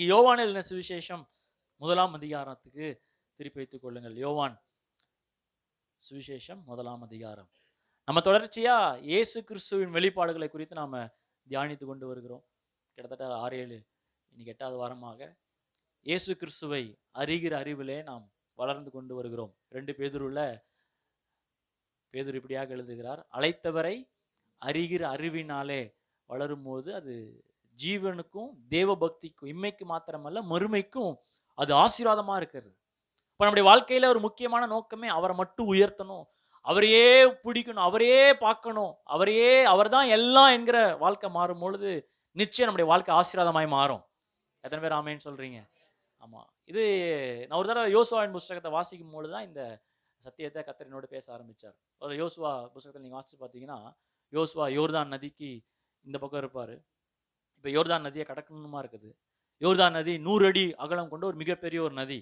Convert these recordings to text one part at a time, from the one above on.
யோவான் எழுதின சுவிசேஷம் 1ஆம் அதிகாரத்துக்கு திருப்பி வைத்துக் கொள்ளுங்கள். யோவான் சுவிசேஷம் 1ஆம் அதிகாரம். நம்ம தொடர்ச்சியா இயேசு கிறிஸ்துவின் வெளிப்பாடுகளை குறித்து நாம தியானித்து கொண்டு வருகிறோம். கிட்டத்தட்ட 6-7 இன்னைக்கு 8வது வாரமாக இயேசு கிறிஸ்துவை அறிகிற அறிவிலே நாம் வளர்ந்து கொண்டு வருகிறோம். 2 பேதுருல பேதுரு இப்படியாக எழுதுகிறார், அழைத்தவரை அறிகிற அறிவினாலே வளரும் போது அது ஜீவனுக்கும் தேவ பக்திக்கும் இம்மைக்கு மாத்திரமல்ல மறுமைக்கும் அது ஆசீர்வாதமா இருக்கிறது. இப்ப நம்முடைய வாழ்க்கையில ஒரு முக்கியமான நோக்கமே அவரை மட்டும் உயர்த்தணும், அவரையே பிடிக்கணும், அவரையே பார்க்கணும், அவர் தான் எல்லாம் என்கிற வாழ்க்கை மாறும் பொழுது நிச்சயம் நம்முடைய வாழ்க்கை ஆசீர்வாதமாய் மாறும். எத்தனை பேர் ஆமேன்னு சொல்றீங்க? ஆமா, இது நான் ஒரு தடவை யோசுவாவின் புஸ்தகத்தை வாசிக்கும் பொழுதுதான் இந்த சத்தியத்தை கர்த்தர் பேச ஆரம்பிச்சார். ஒரு யோசுவா புஸ்தகத்தில் நீங்க வாசிச்சு பார்த்தீங்கன்னா, யோசுவா யோர்தான் நதிக்கு இந்த பக்கம் இருப்பாரு. இப்ப யோர்தான் நதியை கடக்கணுமா இருக்குது. யோர்தான் நதி 100 அடி அகலம் கொண்ட ஒரு மிகப்பெரிய ஒரு நதி.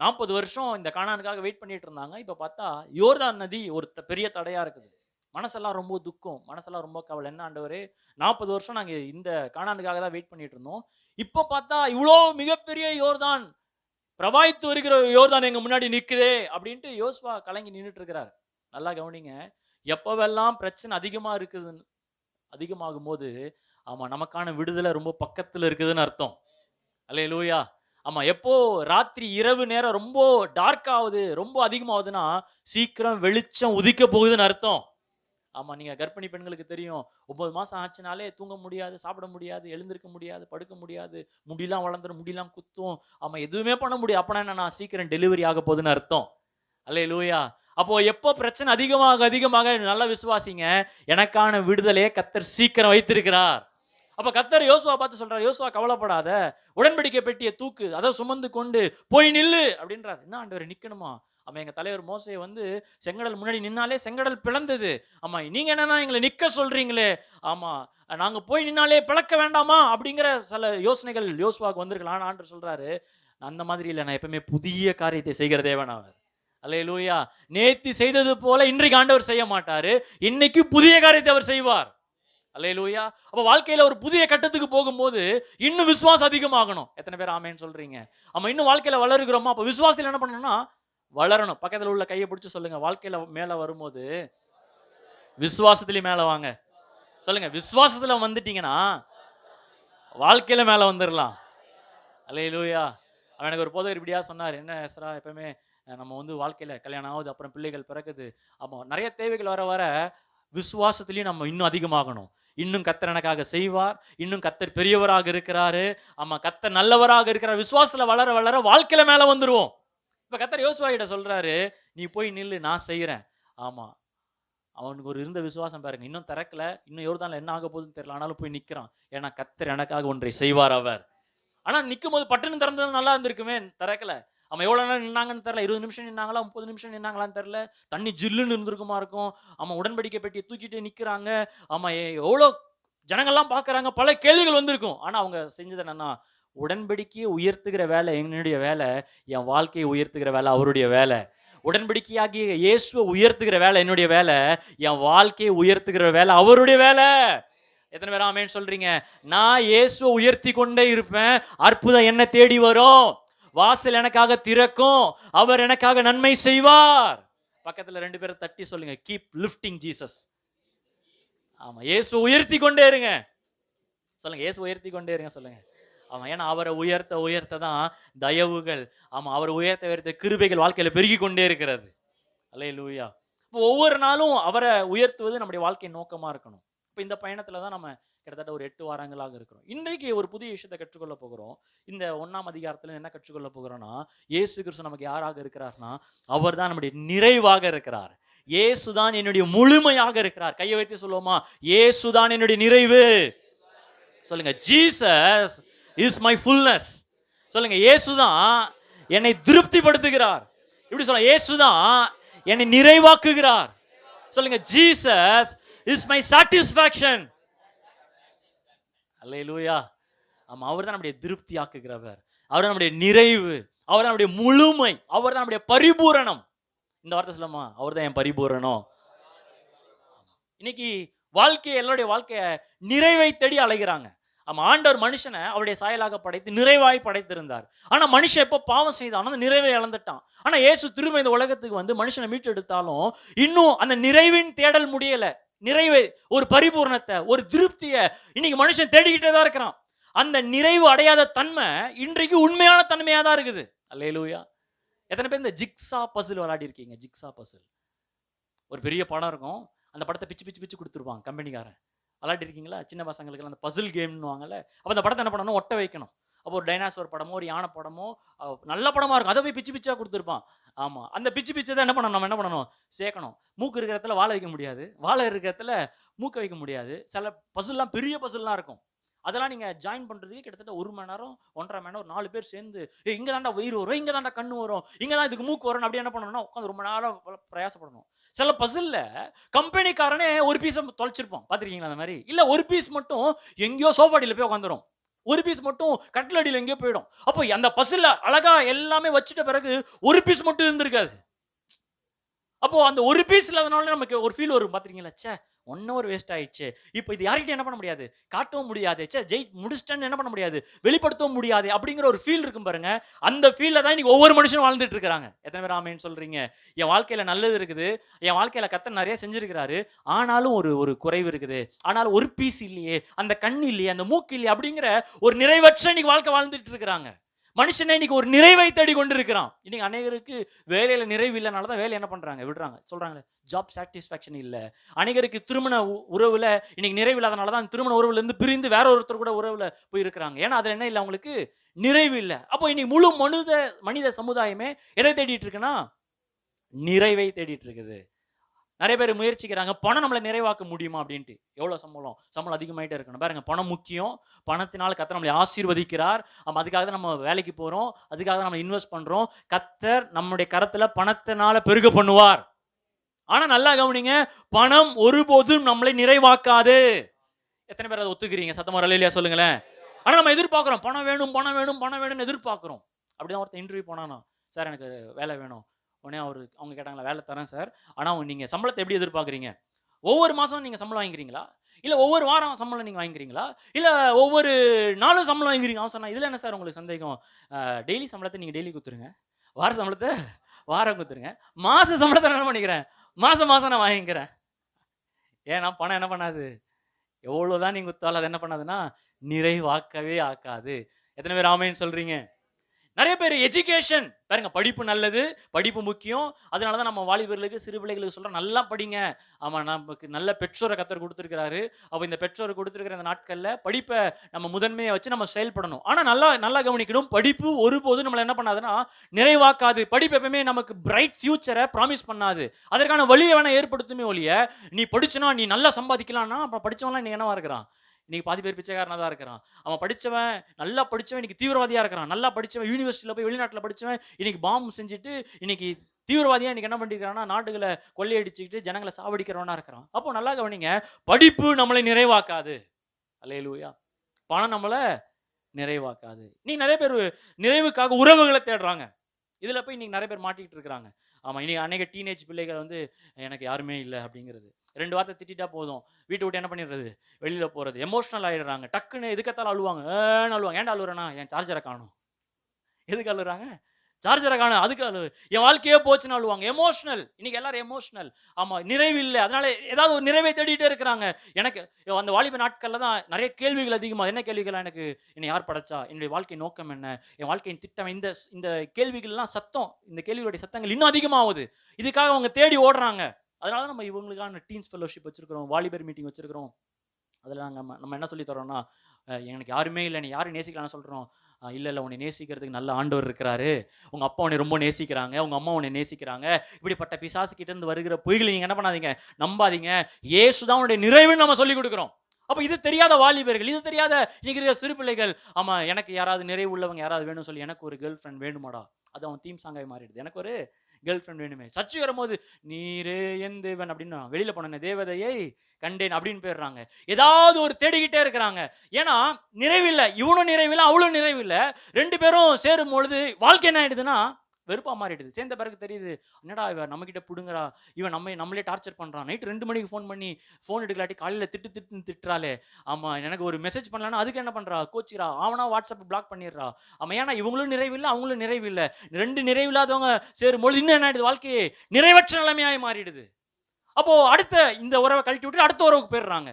40 வருஷம் இந்த கானானுக்காக வெயிட் பண்ணிட்டு இருந்தாங்க. இப்ப பார்த்தா யோர்தான் நதி ஒரு பெரிய தடையா இருக்குது. மனசெல்லாம் ரொம்ப துக்கம், மனசெல்லாம் ரொம்ப கவலை. என்ன ஆண்டவரே, 40 வருஷம் நாங்க இந்த கானானுக்காக தான் வெயிட் பண்ணிட்டு இருந்தோம். இப்ப பார்த்தா இவ்வளோ மிகப்பெரிய யோர்தான் பிரவாகித்து வருகிற யோர்தான் எங்க முன்னாடி நிக்குதே அப்படின்ட்டு யோசுவா கலங்கி நின்றுட்டு இருக்கிறார். நல்லா கவனிங்க, எப்பவெல்லாம் பிரச்சனை அதிகமா இருக்குது, அதிகமாகும் போது ஆமா நமக்கான விடுதலை ரொம்ப பக்கத்துல இருக்குதுன்னு அர்த்தம். அல்லேலூயா. ஆமா, எப்போ ராத்திரி இரவு நேரம் ரொம்ப டார்க் ஆகுது, ரொம்ப அதிகமாகுதுன்னா சீக்கிரம் வெளிச்சம் உதிக்க போகுதுன்னு அர்த்தம். ஆமா, நீங்க கர்ப்பிணி பெண்களுக்கு தெரியும், 9 மாசம் ஆச்சுனாலே தூங்க முடியாது, சாப்பிட முடியாது, எழுந்திருக்க முடியாது, படுக்க முடியாது, முடியெல்லாம் வளர்ந்துடும், முடியெல்லாம் குத்தும். ஆமா, எதுவுமே பண்ண முடியாது. அப்பனா என்ன, நான் சீக்கிரம் டெலிவரி ஆக போகுதுன்னு அர்த்தம். அல்லேலூயா. அப்போ எப்போ பிரச்சனை அதிகமாக அதிகமாக நல்லா விசுவாசிங்க, எனக்கான விடுதலையை கர்த்தர் சீக்கிரம் வைத்திருக்கிறார். அப்ப கர்த்தர் யோசுவா பார்த்து சொல்றாரு, யோசுவா கவலைப்படாத, உடன்படிக்கை பெட்டியை தூக்கு, அதை சுமந்து கொண்டு போய் நில்லு அப்படின்றார். என்ன ஆண்டவர் நிக்கணுமா? ஆமா, எங்க தலைவர் மோசே செங்கடல் முன்னாடி நின்னாலே செங்கடல் பிளந்தது. ஆமா, நீங்க என்னன்னா எங்களை நிக்க சொல்றீங்களே, ஆமா நாங்க போய் நின்னாலே பிளக்க வேண்டாமா அப்படிங்கிற சில யோசனைகள் யோசுவாக்கு வந்திருக்கலாம். ஆனா ஆண்டவர் சொல்றாரு, அந்த மாதிரி இல்லை, நான் எப்பவுமே புதிய காரியத்தை செய்கிற தேவன் அவர். அல்லேலூயா. நேத்து செய்தது போல இன்றைக்கு ஆண்டவர் செய்ய மாட்டாரு, இன்னைக்கு புதிய காரியத்தை அவர் செய்வார். அல்லேலூயா. அப்ப வாழ்க்கையில ஒரு புதிய கட்டத்துக்கு போகும்போது இன்னும் விசுவாசம் அதிகமாகணும். எத்தனை பேர் ஆமேன்னு சொல்றீங்க? ஆமா, இன்னும் வாழ்க்கையில வளருகிறோமா? அப்ப விசுவாசத்தில் என்ன பண்ணணும்னா வளரணும். பக்கத்துல உள்ள கையை பிடிச்சு சொல்லுங்க, வாழ்க்கையில மேல வரும்போது விசுவாசத்திலேயே மேல வாங்க. சொல்லுங்க, விசுவாசத்துல வந்துட்டீங்கன்னா வாழ்க்கையில மேல வந்துடலாம். அல்லேலூயா. எனக்கு ஒரு போதகர் இப்படியா சொன்னார், என்ன எஸ்ரா, எப்பவுமே நம்ம வாழ்க்கையில கல்யாணம் ஆகுது, அப்புறம் பிள்ளைகள் பிறக்குது, ஆமா நிறைய தேவைகள் வர வர விசுவாசத்திலையும் நம்ம இன்னும் அதிகமாகணும். இன்னும் கர்த்தர் எனக்காக செய்வார், இன்னும் கர்த்தர் பெரியவராக இருக்கிறாரு, ஆமா கர்த்தர் நல்லவராக இருக்கிறார். விசுவாசத்துல வளர வளர வாழ்க்கையில மேல வந்துருவோம். இப்ப கர்த்தர் யோசுவா கிட்ட சொல்றாரு, நீ போய் நில்லு, நான் செய்யறேன். ஆமா, அவனுக்கு ஒரு இருந்த விசுவாசம் பாருங்க, இன்னும் திறக்கல, இன்னும் யோர்தான்ல என்ன ஆக போகுதுன்னு தெரியல, ஆனாலும் போய் நிக்கிறான். ஏன்னா கர்த்தர் எனக்காக ஒன்றை செய்வார் அவர். ஆனா நிற்கும் போது பட்டுன்னு திறந்தது நல்லா இருந்திருக்குமே, திறக்கல. அவன் எவ்வளோ நேரம் நின்னாங்கன்னு தெரியல, 20 நிமிஷம் நின்னாங்களா, 30 நிமிஷம் நின்னாங்களான்னு தெரியல, தண்ணி ஜில்லுன்னு இருந்திருக்குமா இருக்கும். ஆமா, உடன்படிக்கை பெட்டியை தூக்கிட்டு நிற்கிறாங்க. ஆமா, எவ்வளோ ஜனங்கள்லாம் பார்க்குறாங்க, பல கேள்விகள் வந்திருக்கும். ஆனால் அவங்க செஞ்சது என்னன்னா, உடன்படிக்கையை உயர்த்துகிற வேலை என்னுடைய வேலை, என் வாழ்க்கையை உயர்த்துகிற வேலை அவருடைய வேலை. உடன்படிக்கையாகிய இயேசுவை உயர்த்துகிற வேலை என்னுடைய வேலை, என் வாழ்க்கையை உயர்த்துகிற வேலை அவருடைய வேலை. எத்தனை பேர் ஆமேன்னு சொல்றீங்க? நான் இயேசுவை உயர்த்தி கொண்டே இருப்பேன், அற்புதம் என்ன தேடி வரும், வாசல் எனக்காக திறக்கும், அவர் எனக்காக நன்மை செய்வார். பக்கத்துல 2 பேரை தட்டி சொல்லுங்க, கீப் லிஃப்டிங் ஜீசஸ். ஆமா, இயேசுவை உயர்த்தி கொண்டே இருங்க. சொல்லுங்க, இயேசுவை உயர்த்தி கொண்டே இருங்க சொல்லுங்க. ஆமா, ஏன்னா அவரை உயர்த்த உயர்த்த தான் தயவுகள், ஆமா அவரை உயர்த்த உயர்த்த கிருபைகள் வாழ்க்கையில பெருகி கொண்டே இருக்கிறது. அல்லேலூயா. இப்போ ஒவ்வொரு நாளும் அவரை உயர்த்துவது நம்முடைய வாழ்க்கையின் நோக்கமா இருக்கணும். இப்போ இந்த பயணத்துல தான் நம்ம கிட்டத்தட்ட ஒரு 8 வாரங்களாக இருக்கிறோம். இன்றைக்கு ஒரு புதிய விஷயத்தை கற்றுக்கொள்ள போகிறோம். இந்த 1ஆம் அதிகாரத்துல என்ன கற்றுக்கொள்ள போகிறோம்னா, இயேசு கிறிஸ்து நமக்கு யாராக இருக்கிறார்னா, அவர் தான் நம்முடைய நிறைவாக இருக்கிறார். இயேசுதான் என்னுடைய முழுமையாக இருக்கிறார். கையை வைத்து சொல்லுவோமா, இயேசுதான் என்னுடைய நிறைவு. சொல்லுங்க, ஜீசஸ் இஸ் மை ஃபுல்னஸ். சொல்லுங்க, இயேசுதான் என்னை திருப்திப்படுத்துகிறார். இப்படி சொல்ல, இயேசுதான் என்னை நிறைவாக்குகிறார். சொல்லுங்க, ஜீசஸ் இஸ் மை சாட்டிஸ்ஃபேக்ஷன். அல்லேலூயா. ஆமா, அவர் தான் நம்முடைய திருப்தி ஆக்குகிறவர், அவர் தான் நம்முடைய நிறைவு, அவர் தான் நம்முடைய முழுமை, அவர் தான் நம்முடைய பரிபூரணம். இந்த வார்த்தை சொல்லமா, அவர் தான் என் பரிபூரணம். இன்னைக்கு வாழ்க்கையை, எல்லாருடைய வாழ்க்கைய நிறைவை தேடி அலைகிறாங்க. ஆண்டவர் மனுஷனை அவருடைய சாயலாக படைத்து நிறைவாய் படைத்திருந்தார். ஆனா மனுஷன் எப்போ பாவம் செய்தான் அந்த நிறைவை இழந்துட்டான். ஆனா இயேசு திரும்ப இந்த உலகத்துக்கு வந்து மனுஷனை மீட்டு எடுத்தாலும் இன்னும் அந்த நிறைவின் தேடல் முடியல. நிறைவை, ஒரு பரிபூர்ணத்தை, ஒரு திருப்தியை இன்னைக்கு மனுஷன் தேடிக்கிட்டே தான் இருக்கிறான். அந்த நிறைவு அடையாத தன்மை இன்றைக்கு உண்மையான தன்மையா தான் இருக்குது. அல்லேலூயா. எத்தனை பேர் இந்த ஜிக்ஸா பசில் விளையாடி இருக்கீங்க? ஜிக்ஸா பசில் ஒரு பெரிய படம் இருக்கும், அந்த படத்தை பிச்சு பிச்சு பிச்சு கொடுத்துருவாங்க கம்பெனிக்காரன். விளையாடி இருக்கீங்களா? சின்ன பசங்களுக்கு அந்த பசில் கேம்னு வாங்கல. அப்போ அந்த படத்தை என்ன பண்ணணும், ஒட்ட வைக்கணும். அப்போ ஒரு டைனாசோர் படமோ ஒரு யானை படமோ நல்ல படமா இருக்கும், அதை போய் பிச்சு பிச்சா கொடுத்துருப்பான். ஆமா, அந்த பிச்சு பிச்சை தான் என்ன பண்ணணும், நம்ம என்ன பண்ணணும், சேர்க்கணும். மூக்கு இருக்கிற இடத்துல வாழை வைக்க முடியாது, வாழை இருக்கிற இடத்துல மூக்க வைக்க முடியாது. சில பசில்லாம் பெரிய பசில்லாம் இருக்கும், அதெல்லாம் நீங்க ஜாயின் பண்றதுக்கு கிட்டத்தட்ட 1 மணி நேரம் 1.5 மணி நேரம் 4 பேர் சேர்ந்து இங்க தாண்டா வயிறு வரும், இங்க தாண்டா கண்ணு வரும், இங்க தான் இதுக்கு மூக்கு வரும், அப்படி என்ன பண்ணணும்னா உட்காந்து ரொம்ப நேரம் பிரயாசப்படணும். சில பசில்ல கம்பெனிக்காரனே ஒரு பீஸ் தொலைச்சிருப்பான், பாத்திருக்கீங்களா அந்த மாதிரி? இல்ல ஒரு பீஸ் மட்டும் எங்கேயோ சோஃபாடியில போய் உட்காந்துரும், ஒரு பீஸ் மட்டும் கட்டில் அடியில் எங்கேயோ போயிடும். அப்போ அந்த பசில்ல அழகா எல்லாமே வச்சுட்ட பிறகு ஒரு பீஸ் மட்டும் இருந்திருக்காது. அப்போ அந்த ஒரு பீஸ் இல்லாதனால நமக்கு ஒரு ஃபீல் வரும், பாத்திருக்கீங்களா? சே 1 hour வேஸ்ட் ஆயிடுச்சு. இப்போ இது யார்கிட்ட என்ன பண்ண முடியாது, காட்டவும் முடியாது, சே முடிச்சிட்டேன்னு என்ன பண்ண முடியாது, வெளிப்படுத்தவும் முடியாது அப்படிங்கிற ஒரு ஃபீல் இருக்கும் பாருங்க. அந்த ஃபீல்ல தான் இன்னைக்கு ஒவ்வொரு மனுஷனும் வாழ்ந்துட்டு இருக்காங்க. எத்தனை பேர் ஆமேன்னு சொல்றீங்க? என் வாழ்க்கையில நல்லது இருக்குது, என் வாழ்க்கையில கர்த்தர் நிறைய செஞ்சிருக்கிறாரு, ஆனாலும் ஒரு குறைவு இருக்குது, ஆனாலும் ஒரு பீஸ் இல்லையே, அந்த கண் இல்லையே, அந்த மூக்கு இல்லையே அப்படிங்கிற ஒரு நிறைவற்ற இன்னைக்கு வாழ்க்கை வாழ்ந்துட்டு இருக்கிறாங்க. மனுஷனை இன்னைக்கு ஒரு நிறைவை தேடி கொண்டு இருக்கிறான். இன்னைக்கு அநேகருக்கு வேலையில நிறைவு இல்லைனால தான் வேலை என்ன பண்றாங்க, விடுறாங்க. சொல்றாங்க ஜாப் சாட்டிஸ்ஃபேக்ஷன் இல்லை. அநேகருக்கு திருமண உறவுல இன்னைக்கு நிறைவு இல்லாதனால தான் திருமண உறவுல இருந்து பிரிந்து வேற ஒருத்தர் கூட உறவுல போய் இருக்கிறாங்க. ஏன்னா அதுல என்ன இல்லை, அவங்களுக்கு நிறைவு இல்லை. அப்போ இன்னைக்கு முழு மனித சமுதாயமே எதை தேடிட்டு இருக்குன்னா, நிறைவை தேடிட்டு இருக்குது. நிறைய பேர் முயற்சிக்கிறாங்க, பணம் நம்மளை நிறைவாக்க முடியுமா அப்படின்ட்டு. எவ்வளவு சம்பளம் அதிகமாயிட்டே இருக்கணும் பாருங்க. பணம் முக்கியம், பணத்தினால் கர்த்தர் நம்மளை ஆசீர்வதிக்கிறார். அதுக்காக தான் நம்ம வேலைக்கு போறோம், அதுக்காக தான் நம்ம இன்வெஸ்ட் பண்றோம். கர்த்தர் நம்முடைய கரத்துல பணத்தினால பெருக பண்ணுவார். ஆனா நல்லா கவனிங்க, பணம் ஒருபோதும் நம்மளை நிறைவாக்காது. எத்தனை பேர் அதை ஒத்துக்கிறீங்க? சத்தமா அல்லேலூயா சொல்லுங்களேன். ஆனா நம்ம எதிர்பார்க்கிறோம், பணம் வேணும் பணம் வேணும் பணம் வேணும்னு எதிர்பார்க்கிறோம். அப்படிதான் ஒருத்தர் இன்டர்வியூ போனானா, சார் எனக்கு வேலை வேணும். உடனே அவங்க கேட்டாங்களா, வேலை தரேன் சார், ஆனால் நீங்கள் சம்பளத்தை எப்படி எதிர்பார்க்குறீங்க? ஒவ்வொரு மாதம் நீங்கள் சம்பளம் வாங்கிக்கிறீங்களா, இல்லை ஒவ்வொரு வாரம் சம்பளம் நீங்கள் வாங்கிக்கிறீங்களா, இல்லை ஒவ்வொரு நாளும் சம்பளம் வாங்கிக்கிறீங்க? அவன் சொன்னா, இதில் என்ன சார் உங்களுக்கு சந்தேகம், டெய்லி சம்பளத்தை நீங்கள் டெய்லி கொடுத்துருங்க, வார சம்பளத்தை வாரம் கொடுத்துருங்க, மாத சம்பளத்தை என்ன பண்ணிக்கிறேன், மாதம் நான் வாங்கிக்கிறேன். ஏன்னா பணம் என்ன பண்ணாது, எவ்வளோதான் நீங்கள் குத்தாலும் அது என்ன பண்ணாதுன்னா நிறைவாக்கவே ஆக்காது. எத்தனை பேர் ஆமைன்னு சொல்கிறீங்க? நிறைய பேர் எஜுகேஷன் பாருங்க, படிப்பு நல்லது, படிப்பு முக்கியம். அதனால தான் நம்ம வாலிபர்களுக்கு சிறு பிள்ளைகளுக்கு சொல்கிறோம், நல்லா படிங்க. ஆமாம், நமக்கு நல்ல பெற்றோரை கர்த்தர் கொடுத்துருக்கிறாரு. அப்போ இந்த பெற்றோரை கொடுத்துருக்கிற இந்த நாட்களில் படிப்பை நம்ம முதன்மையை வச்சு நம்ம செயல்படணும். ஆனால் நல்லா கவனிக்கணும், படிப்பு ஒருபோதும் நம்மளை என்ன பண்ணாதுன்னா நிறைவாக்காது. படிப்பு எப்பவுமே நமக்கு பிரைட் ஃபியூச்சரை ப்ராமிஸ் பண்ணாது. அதற்கான வழியை வேணா ஏற்படுத்துமே ஒழிய, நீ படிச்சுனா நீ நல்லா சம்பாதிக்கலாம்னா அப்புறம் படித்தவங்களாம் நீ என்னவா இருக்கிறான், இன்னைக்கு பாதி பேர் பிச்சைக்காரனாக தான் இருக்கிறான். அவன் படித்தவன், நல்லா படித்தவன் இன்னைக்கு தீவிரவாதியாக இருக்கிறான். நல்லா படித்தவன் யூனிவர்சிட்டியில் போய் வெளிநாட்டில் படித்தவன் இன்னைக்கு பாம்பு செஞ்சுட்டு இன்னைக்கு தீவிரவாதியாக இன்னைக்கு என்ன பண்ணிக்கிறான்னா நாடுகளை கொள்ளையடிச்சுக்கிட்டு ஜனங்களை சாவடிக்கிறவனா இருக்கிறான். அப்போ நல்லா கவனிங்க, படிப்பு நம்மளை நிறைவாக்காது. அல்லேலூயா. பணம் நம்மளை நிறைவாக்காது. நீ நிறைய பேர் நிறைவுக்காக உறவுகளை தேடுறாங்க. இதில் போய் இன்னைக்கு நிறைய பேர் மாட்டிக்கிட்டு இருக்கிறாங்க. ஆமாம், இன்னைக்கு அநேக டீனேஜ் பிள்ளைகள் வந்து எனக்கு யாருமே இல்லை அப்படிங்கிறது, 2 வார்த்தை திட்டா போதும் வீட்டை விட்டு என்ன பண்ணிடுறது, வெளியில் போகிறது, எமோஷனல் ஆகிடுறாங்க. டக்குன்னு எதுக்கத்தாலும் அழுவாங்க, அழுவாங்க. ஏன்டா அழுவுறேன்னா, என் சார்ஜரை காணும். எதுக்கு அழுகுறாங்க? சார்ஜரை காணும், அதுக்கு அழுவு. என் வாழ்க்கையே போச்சுன்னு அழுவாங்க. எமோஷனல். இன்னைக்கு எல்லாரும் எமோஷனல். ஆமாம், நிறைவு இல்லை, அதனால ஏதாவது ஒரு நிறைவை தேடிட்டே இருக்கிறாங்க. எனக்கு அந்த வாலிப நாட்களில் தான் நிறைய கேள்விகள் அதிகமாக. என்ன கேள்விகள்? எனக்கு என்னை யார் படைச்சா, என்னுடைய வாழ்க்கை நோக்கம் என்ன, என் வாழ்க்கையின் திட்டம், இந்த கேள்விகள்லாம் சத்தம், இந்த கேள்விகளுடைய சத்தங்கள் இன்னும் அதிகமாகுது. இதுக்காக அவங்க தேடி ஓடுறாங்க. அதனால நம்ம இவங்களுக்கான டீன்ஸ் ஃபெல்லோஷிப் வச்சிருக்கிறோம், வாலிபர் மீட்டிங் வச்சிருக்கிறோம். அதில் நம்ம என்ன சொல்லி தரோம்னா, எனக்கு யாருமே இல்லை, நீ யாரும் நேசிக்கலாம்னு சொல்கிறோம். இல்லை உன்னை நேசிக்கிறதுக்கு நல்ல ஆண்டவர் இருக்கிறாரு, உங்கள் அப்பா உன்னை ரொம்ப நேசிக்கிறாங்க, உங்கள் அம்மா உன்னை நேசிக்கிறாங்க. இப்படிப்பட்ட பிசாசு கிட்ட இருந்து வருகிற பொய்களை நீங்கள் என்ன பண்ணாதீங்க, நம்பாதீங்க. இயேசு தான் உன்னுடைய நிறைவுன்னு நம்ம சொல்லி கொடுக்குறோம். அப்போ இது தெரியாத வாலிபர்கள், இது தெரியாத இன்னைக்கு இருக்கிற சிறு பிள்ளைகள், ஆமாம் எனக்கு யாராவது நிறைவு உள்ளவங்க யாராவது வேணும்னு சொல்லி, எனக்கு ஒரு கேர்ள் ஃப்ரெண்ட் வேணுமாடா, அது அவன் தீம் சாங்காக மாறிடுது. எனக்கு ஒரு கேர்ள் ஃப்ரெண்ட் வேணுமே. சர்ச்சை வரும்போது நீரே என் தேவன் அப்படின்னு வெளியில் போன தேவதையை கண்டேன் அப்படின்னு போயிடுறாங்க. ஏதாவது ஒரு தேடிக்கிட்டே இருக்கிறாங்க. ஏன்னா நிறைவில்லை, இவனும் நிறைவில்லை, அவளும் நிறைவில்லை. 2 பேரும் சேரும் பொழுது வாழ்க்கை என்ன ஆயிடுதுன்னா வெறுப்பா மாறிடுது. சேர்ந்த பிறகு தெரியுது, என்னடா இவன் நம்ம கிட்ட புடுங்குறா, இவன் நம்மளே டார்ச்சர் பண்றான். நைட் 2 மணிக்கு ஃபோன் பண்ணி ஃபோன் எடுக்கலாட்டி காலையில திட்டுறாளே, ஆமா எனக்கு ஒரு மெசேஜ் பண்ணலான்னா அதுக்கு என்ன பண்றா, கோச்சிக்கிறா, அவனா வாட்ஸ்அப் பிளாக் பண்ணிடுறா. ஆமா, ஏன்னா இவங்களும் நிறைவில்லை, அவங்களும் நிறைவில்லை. 2 நிறைவில்லாதவங்க சேரும்பொழுது இன்னும் என்ன ஆயிடுது, வாழ்க்கையே நிறைவற்ற நிலைமையாய் மாறிடுது. அப்போ அடுத்த இந்த உறவை கழட்டி விட்டு அடுத்த உறவுக்கு போயிடுறாங்க.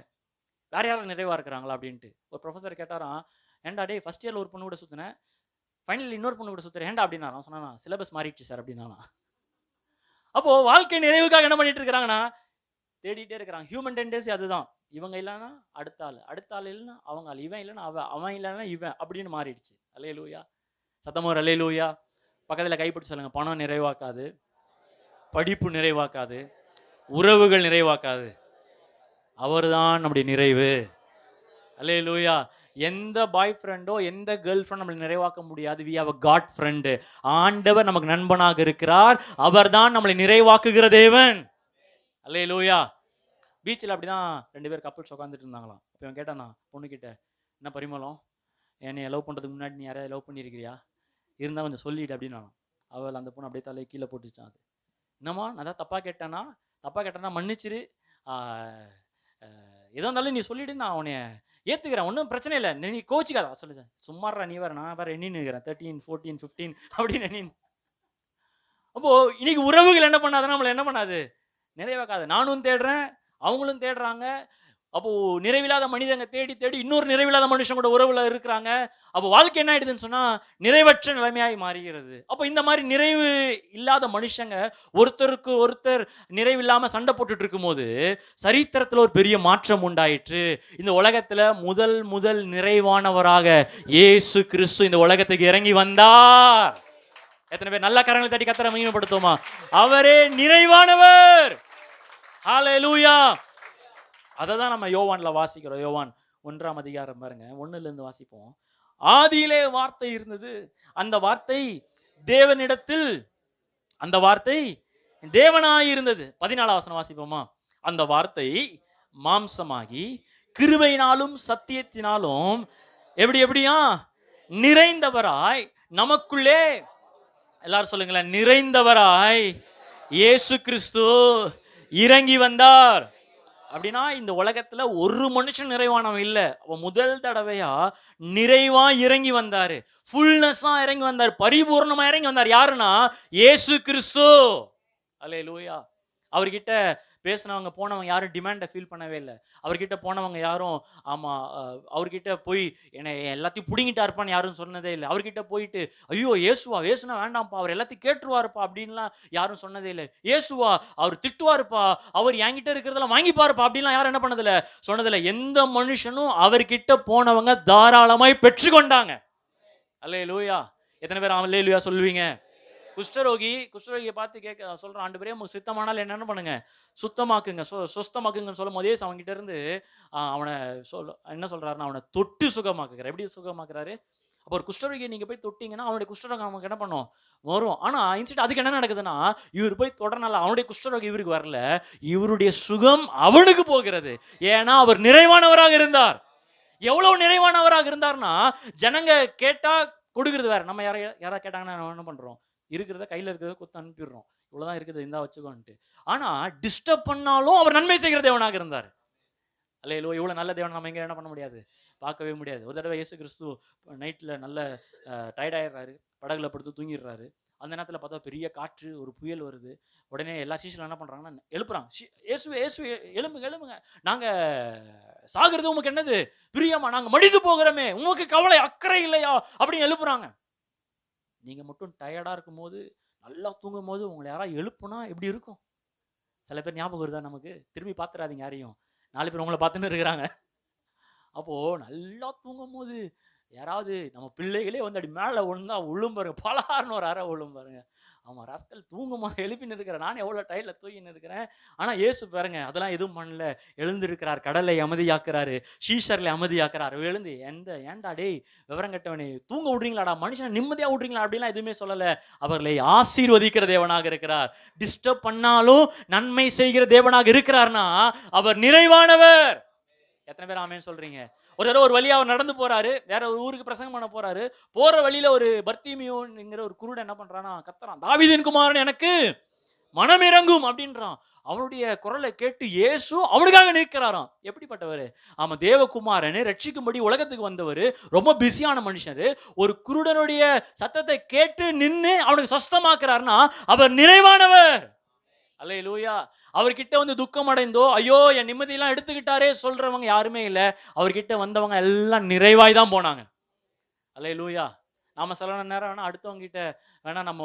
வேற யாரும் நிறைவா இருக்கிறாங்களா அப்படின்ட்டு. ஒரு ப்ரொஃபஸர் கேட்டாராம், ஏன்டா டே ஃபர்ஸ்ட் இயர்ல ஒரு பொண்ணு கூட சுத்தினேன், ஃபைனல் இன்னொரு பொண்ணு கூட சுத்துறேன், ஏன்டா அப்படின்னா சொன்னா, சிலபஸ் மாறிடுச்சு சார் அப்படின்னா. அப்போ வாழ்க்கை நிறைவுக்காக என்ன பண்ணிட்டு இருக்கிறாங்கன்னா தேடிட்டே இருக்கிறாங்க. ஹியூமன் டெண்டன்சி அதுதான். இவங்க இல்லைன்னா அடுத்த ஆள், அடுத்த ஆள் இல்லைன்னா அவங்க ஆள், இவன் இல்லைன்னா அவன் இல்லைன்னா இவன் அப்படின்னு மாறிடுச்சு. அல்லேலூயா, சத்தமா ஒரு அல்லேலூயா. பக்கத்துல கைப்பிடிச்சு சொல்லுங்க, பணம் நிறைவாக்காது, படிப்பு நிறைவாக்காது, உறவுகள் நிறைவாக்காது, அவர்தான் நம்முடைய நிறைவு. அல்லேலூயா. எந்த பாய் ஃப்ரெண்டோ எந்த கேர்ள் ஃப்ரெண்ட் நம்மளை நிறைவாக்க முடியாது. We have a God friend. ஆண்டவர் நமக்கு நண்பனாக இருக்கிறார், அவர்தான் நம்மளை நிறைவாக்குகிற தேவன். அல்லேலூயா. பீச்சில் அப்படிதான் 2 பேர் கப்பிள்ஸ் உட்காந்துட்டு இருந்தாங்களாம். இப்போ இவன் கேட்டானா பொண்ணுக்கிட்ட, என்ன பரிமளம், என்னை லவ் பண்ணுறதுக்கு முன்னாடி நீ யாரையாவது லவ் பண்ணியிருக்கிறியா, இருந்தால் கொஞ்சம் சொல்லிட்டு அப்படின்னு. அவள் அந்த பொண்ணு அப்படியே தலையை கீழே போட்டுச்சான். அது என்னம்மா நான் தான் தப்பாக கேட்டேன்னா மன்னிச்சிரு, எதோ இருந்தாலும் நீ சொல்லிட்டு நான் உன்னை ஏற்றுக்கிறேன், ஒன்றும் பிரச்சனை இல்லை, நீ கோச்சிக்காதா. சொல்லுச்சா, சும்மாறா நீ வேற, நான் வேற எண்ணின்னு இருக்கிறேன் 13 14 15 அப்படின்னு எண்ணின்னு. அப்போ இன்னைக்கு உறவுகள் என்ன பண்ணாது, நம்மளை என்ன பண்ணாது, நிறைவாக்காது. நானும் தேடுறேன், அவங்களும் தேடுறாங்க. அப்போ நிறைவில்லாத மனிதங்க தேடி தேடி இன்னொரு நிறைவில்லாத மனுஷன் கூட உறவுல இருக்கிறாங்க. அப்போ வாழ்க்கை என்ன ஆயிடுதுன்னு சொன்னா நிறைவற்ற நிலைமையாய் மாறுகிறது. அப்போ இந்த மாதிரி நிறைவு இல்லாத மனுஷங்க ஒருத்தருக்கு ஒருத்தர் நிறைவில்லாம சண்டை போட்டுட்டு இருக்கும் போது சரித்திரத்துல ஒரு பெரிய மாற்றம் உண்டாயிற்று. இந்த உலகத்துல முதல் நிறைவானவராக இயேசு கிறிஸ்து இந்த உலகத்துக்கு இறங்கி வந்தார். எத்தனை பேர் நல்ல கரங்களை தட்டி கர்த்தரை மகிமைப்படுத்துவோமா? அவரே நிறைவானவர். ஹல்லேலூயா. அதை தான் நம்ம யோவான்ல வாசிக்கிறோம். யோவான் 1ஆம் அதிகாரம் பாருங்க, 1ல இருந்து வாசிப்போம். ஆதியிலே வார்த்தை இருந்தது, அந்த வார்த்தை தேவனிடத்தில், அந்த வார்த்தை தேவனாய் இருந்தது. 14ஆம் வசனம் வாசிப்போமா? அந்த வார்த்தை மாம்சமாகி கிருபையினாலும் சத்தியத்தினாலும் எப்படியா நிறைந்தவராய் நமக்குள்ளே, எல்லாரும் சொல்லுங்களேன், நிறைந்தவராய் இயேசு கிறிஸ்து இறங்கி வந்தார். அப்படின்னா இந்த உலகத்துல ஒரு மனுஷன் நிறைவானவன் இல்ல. முதல் தடவையா நிறைவா இறங்கி வந்தாரு, ஃபுல்னஸா இறங்கி வந்தார், பரிபூர்ணமா இறங்கி வந்தார். யாருன்னா இயேசு கிறிஸ்து. அல்லேலூயா. அவர்கிட்ட பேசினவங்க போனவங்க யாரும் டிமாண்டை ஃபீல் பண்ணவே இல்லை. அவர்கிட்ட போனவங்க யாரும் அவர்கிட்ட போய் என்னை எல்லாத்தையும் பிடிங்கிட்டா இருப்பான்னு யாரும் சொன்னதே இல்லை. அவர்கிட்ட போயிட்டு ஐயோ ஏசுனா வேண்டாம்ப்பா, அவர் எல்லாத்தையும் கேட்டுருவாருப்பா அப்படின்லாம் யாரும் சொன்னதே இல்லை. ஏசுவா அவர் திட்டுவாருப்பா, அவர் என்கிட்ட இருக்கிறதெல்லாம் வாங்கிப்பாருப்பா அப்படின்லாம் யாரும் என்ன பண்ணதில்லை, சொன்னதில்லை. எந்த மனுஷனும் அவர்கிட்ட போனவங்க தாராளமாய் பெற்றுக்கொண்டாங்க. அல்லேலூயா. எத்தனை பேர் அல்லேலூயா சொல்லுவீங்க? குஷ்டரோகியை பார்த்து சொல்றான், ஆண்டவரே உங்களுக்கு சித்தமானால் என்னென்ன பண்ணுங்க, சுத்தமாக்குங்க, சுத்தமாக்குங்கன்னு சொல்லும் போதே அவன்கிட்ட இருந்து அவனை என்ன சொல்றாருன்னா அவனை தொட்டு சுகமாக்குறாரு. எப்படி சுகமாக்குறாரு? அப்போ ஒரு குஷ்டரோகியை நீங்க போய் தொட்டிங்கன்னா அவனுடைய குஷ்டரோகம் நமக்கு என்ன பண்ணும், வரும். ஆனா இன்சிடென்ட் அதுக்கு என்ன நடக்குதுன்னா, இவர் போய் தொடர்னால அவனுடைய குஷ்டரோகம் இவருக்கு வரல, இவருடைய சுகம் அவனுக்கு போகிறது. ஏன்னா அவர் நிறைவானவராக இருந்தார். எவ்வளவு நிறைவானவராக இருந்தார்னா, ஜனங்க கேட்டா கொடுக்கறது வேற. நம்ம யாராவது கேட்டாங்கன்னா நம்ம என்ன பண்றோம், இருக்கிறத கையில இருக்கிறத குத்து அனுப்பிடுறோம், இவ்வளவுதான் இருக்குது இந்தா வச்சுக்கோன்ட்டு. ஆனா டிஸ்டர்ப் பண்ணாலும் அவர் நன்மை செய்கிற தேவனாக இருந்தார். அல்லேலூயா. இவ்வளவு நல்ல தேவன் நம்ம எங்க என்ன பண்ண முடியாது, பார்க்கவே முடியாது. ஒரு தடவை இயேசு கிறிஸ்து நைட்ல நல்ல டயர்ட் ஆயிடுறாரு, படகுல படுத்து தூங்கிடுறாரு. அந்த நேரத்துல பார்த்தா பெரிய காற்று, ஒரு புயல் வருது. உடனே எல்லா சீஷர்களும் என்ன பண்றாங்கன்னா எழுப்புறாங்க, இயேசுவே எழும்புங்க, நாங்க சாகிறது உமக்கு என்னது பிரியமா, நாங்க மடிந்து போகிறோமே, உமக்கு கவலை அக்கறை இல்லையா அப்படின்னு எழுப்புறாங்க. நீங்க மட்டும் டயர்டா இருக்கும் போது, நல்லா தூங்கும் போது உங்களை யாராவது எழுப்புனா எப்படி இருக்கும்? சில பேர் ஞாபகம் வருதா நமக்கு? திரும்பி பார்த்துடாதீங்க யாரையும், 4 பேர் உங்களை பார்த்துன்னு இருக்கிறாங்க. அப்போ நல்லா தூங்கும் போது யாராவது நம்ம பிள்ளைகளே வந்து அப்படி மேலே விழுந்தா விழும் பாருங்க, பலார்னு ஒரு அறை விழும் பாருங்க. ஆமாம், ராஸ்கல் தூங்குமா எழுப்பின்னு இருக்கிறேன், நான் எவ்வளோ டைலில் தூங்கின்னு இருக்கிறேன். ஆனால் இயேசு பாருங்க அதெல்லாம் எதுவும் பண்ணல, எழுந்திருக்கிறார், கடலை அமைதியாக்குறாரு, ஷீஷர்ல அமைதியாக்குறாரு. எழுந்து ஏன்டா டேய் விவரம் கட்டவனே, தூங்க விட்றீங்களாடா, மனுஷனை நிம்மதியாக விட்றீங்களா அப்படின்லாம் எதுவுமே சொல்லலை. அவர்களை ஆசீர்வதிக்கிற தேவனாக இருக்கிறார். டிஸ்டர்ப் பண்ணாலும் நன்மை செய்கிற தேவனாக இருக்கிறார்னா அவர் நிறைவானவர். எத்தனை பேர் ஆமேன்னு சொல்றீங்க? ஒரு தடவை ஒரு வழியா அவர் நடந்து போறாரு, வேற ஒரு ஊருக்கு பிரசங்கம் பண்ண போறாரு. போற வழியில ஒரு பர்த்திமியோங்கிற ஒரு குருடன் என்ன பண்றானா, கத்துறான், தாவீதின் குமாரன் எனக்கு மனம் இறங்கும் அப்படின்றான். அவனுடைய குரலை கேட்டு இயேசு அவனுக்காக நிற்கிறாராம். எப்படிப்பட்டவர்? ஆமா, தேவகுமாரன் ரட்சிக்கும்படி உலகத்துக்கு வந்தவர், ரொம்ப பிஸியான மனுஷரு. ஒரு குருடனுடைய சத்தத்தை கேட்டு நின்று அவனுக்கு சொஸ்தமாக்குறாருன்னா அவர் நிறைவானவர். அல்லேலூயா. அவர்கிட்ட வந்து துக்கம் அடைந்தோ, ஐயோ என் நிம்மதியெல்லாம் எடுத்துக்கிட்டாரே சொல்றவங்க யாருமே இல்லை. அவர்கிட்ட வந்தவங்க எல்லாம் நிறைவாய் தான் போனாங்க. அல்லேலூயா. நாம சில நேரம் வேணா அடுத்தவங்க கிட்ட வேணா நம்ம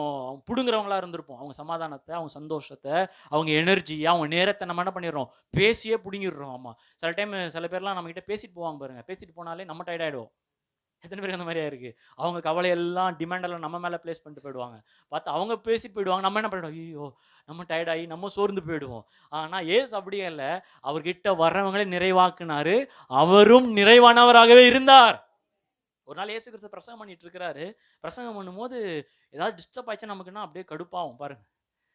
புடுங்குறவங்களா இருந்திருப்போம். அவங்க சமாதானத்தை, அவங்க சந்தோஷத்தை, அவங்க எனர்ஜியை, அவங்க நேரத்தை நம்ம என்ன பண்ணிடுறோம், பேசியே பிடுங்கிடுறோம். ஆமா, சில டைம் சில பேர்லாம் நம்ம கிட்ட பேசிட்டு போவாங்க பாருங்க. பேசிட்டு போனாலே நம்ம டயர்ட் ஆயிடுவோம். எத்தனை பேருக்கு அந்த மாதிரியா இருக்கு? அவங்க கவலையெல்லாம் டிமாண்டெல்லாம் நம்ம மேலே பிளேஸ் பண்ணிட்டு போயிடுவாங்க. பார்த்து அவங்க பேசிட்டு போயிடுவாங்க. நம்ம என்ன பண்ணிடுவோம், ஐயோ நம்ம டயர்ட் ஆகி நம்ம சோர்ந்து போயிடுவோம். ஆனால் ஏசு அப்படியே இல்லை. அவர்கிட்ட வர்றவங்களே நிறைவாக்குனாரு. அவரும் நிறைவானவராகவே இருந்தார். ஒரு நாள் இயேசு கிறிஸ்து பிரசங்கம் பண்ணிட்டு இருக்கிறாரு. பிரசங்கம் பண்ணும்போது ஏதாவது டிஸ்டர்ப் ஆயிடுச்சா நமக்குன்னா அப்படியே கடுப்பாகும் பாருங்க.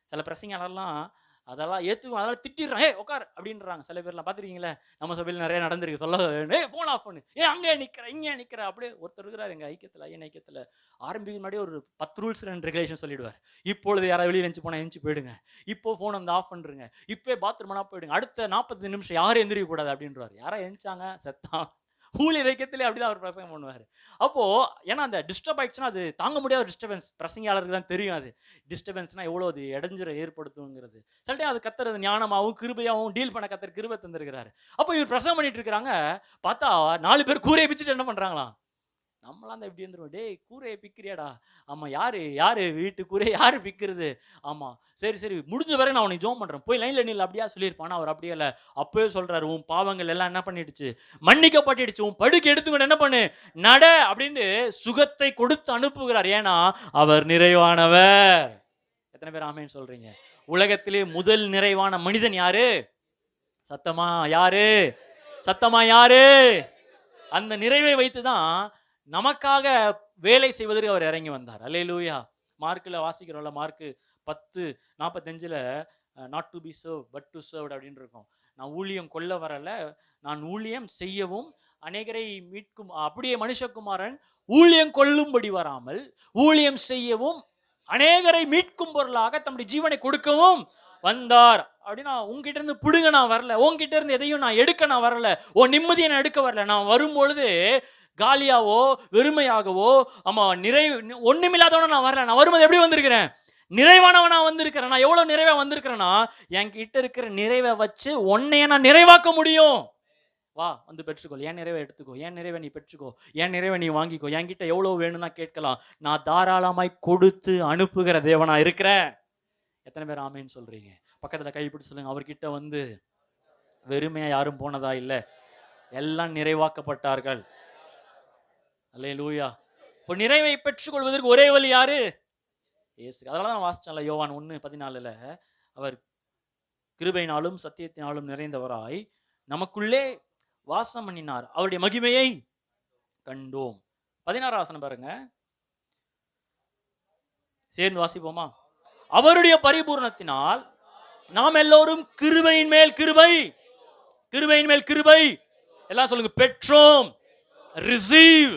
சில பிரசங்கெல்லாம் அதெல்லாம் ஏற்றுக்கும், அதெல்லாம் திட்டிடுறான், ஏ உட்கார் அப்படின்றாங்க. சில பேர்லாம் பார்த்துருக்கீங்களே, நம்ம சபையில் நிறைய நடந்திருக்கு. சொல்ல ஃபோன் ஆஃப் பண்ணு, அங்கே நிற்கிற இங்கே நிற்கிற. அப்படியே ஒருத்தர் இருக்கிறார் எங்கள் ஐக்கியத்தில், ஐயன் ஐக்கியத்தில், ஆரம்பிக்கு முன்னாடி ஒரு 10 ரூல்ஸ் அண்ட் ரெகுலேஷன் சொல்லிடுவார். இப்பொழுது யாராவது வெளியே எழுந்து போனால் எழுந்து போயிடுங்க, இப்போ ஃபோன் வந்து ஆஃப் பண்ணுறங்க, இப்போ பாத்ரூம்னா போயிடுங்க, அடுத்த 40 நிமிஷம் யாரும் எந்திரிக்க கூடாது அப்படின்றார். யாரா எழுந்தாங்க செத்தான். ஊழியர் ஐக்கியத்திலே அப்படிதான் அவர் பிரசங்கம் பண்ணுவார். அப்போ ஏன்னா அந்த டிஸ்டர்ப் ஆயிடுச்சுன்னா அது தாங்க முடியாத டிஸ்டர்பன்ஸ். பிரசங்கியாளருக்கு தான் தெரியும் அது டிஸ்டர்பன்ஸ்னா எவ்வளோ அது இடைஞ்சரை ஏற்படுத்துங்கிறது. சில டைம் அது கத்துறது ஞானமாகவும் கிருபையாகவும் டீல் பண்ண கத்தர் கிருபை தந்திருக்கிறாரு. அப்போ இவர் பிரசங்கம் பண்ணிட்டு இருக்கிறாங்க. பார்த்தா 4 பேர் கூரையை பிச்சுட்டு என்ன பண்றாங்களாம், நம்மளாம் தான் இப்படி இருந்துருவோம், டேய் கூரையை பிக்கிறியாடா. ஆமா, யாரு வீட்டு கூரையை யாரு பிக்கிறது? ஆமா, சரி சரி முடிஞ்ச வரை நான் உனக்கு ஜோம் பண்றேன், போய் லைன்ல நில் அப்படியா சொல்லியிருப்பானா. அவர் அப்படியே இல்லை, அப்பவே சொல்றாரு, உன் பாவங்கள் எல்லாம் என்ன பண்ணிடுச்சு, மன்னிக்கப்பட்டுடுச்சு, உன் படுக்கை எடுத்துக்கொண்டு என்ன பண்ணு, நட அப்படின்னு சுகத்தை கொடுத்து அனுப்புகிறார். ஏன்னா அவர் நிறைவானவர். எத்தனை பேர் ஆமேன்னு சொல்றீங்க? உலகத்திலே முதல் நிறைவான மனிதன் யாரு? சத்தமா யாரு? சத்தமா யாரு? அந்த நிறைவை வைத்துதான் நமக்காக வேலை செய்வதற்கு அவர் இறங்கி வந்தார். அல்லேலூயா. மார்க்கில் வாசிக்கிறோம்ல, Mark 10:45 not to be serve but to serve அப்படின்னு இருக்கும். நான் ஊழியம் கொள்ள வரல, நான் ஊழியம் செய்யவும் அநேகரை மீட்கும். அப்படியே மனுஷகுமாரன் ஊழியம் கொள்ளும்படி வராமல் ஊழியம் செய்யவும் அநேகரை மீட்கும் பொருளாக தம்முடைய ஜீவனை கொடுக்கவும் வந்தார். அப்படின்னா உங்ககிட்ட இருந்து பிடுங்க நான் வரல, உங்ககிட்ட இருந்து எதையும் நான் எடுக்க நான் வரல, உன் நிம்மதியை நான் எடுக்க வரல. நான் வரும்பொழுது காலியாவோ வெறுமையாகவோ ஆமா ஒண்ணுமில்லாதவன நான் வரல. நான் வரும்போது எப்படி வந்திருக்கிறேன், நிறைவானவனா வந்திருக்கிறேன். நான் எவ்வளவு நிறைவா வந்திருக்கிறேன்னா, என்கிட்ட இருக்கிற நிறைவை வச்சு உன்னைய நான் நிறைவாக்க முடியும். வா வந்து பெற்றுக்கோ, என் நிறைவை எடுத்துக்கோ, என் நிறைவை நீ பெற்றுக்கோ, என் நிறைவை நீ வாங்கிக்கோ, என்கிட்ட எவ்வளவு வேணும்னா கேட்கலாம். நான் தாராளமாய் கொடுத்து அனுப்புகிற தேவனா இருக்கிறேன். எத்தனை பேர் ஆமேன்னு சொல்றீங்க? பக்கத்துல கைப்பிடி சொல்லுங்க, அவர்கிட்ட வந்து வெறுமையா யாரும் போனதா இல்லை, எல்லாம் நிறைவாக்கப்பட்டார்கள். அல்லேலூயா. இப்போ நிறைவை பெற்றுக்கொள்வதற்கு ஒரே வழி யாரு? இயேசு. அதனால தான் வாசிச்சேன்ல, யோவான் 1:14 அவர் கிருபையினாலும் சத்தியத்தினாலும் நிறைந்தவராய் நமக்குள்ளே வாசம் பண்ணினார், அவருடைய மகிமையை கண்டோம். 16 வசனம் பாருங்க, சேர்ந்து வாசிப்போமா? அவருடைய பரிபூர்ணத்தினால் நாம் எல்லோரும் கிருபையின் மேல் கிருபை, கிருபையின் மேல் கிருபை, எல்லாம் சொல்லுங்க, பெற்றோம். Receive.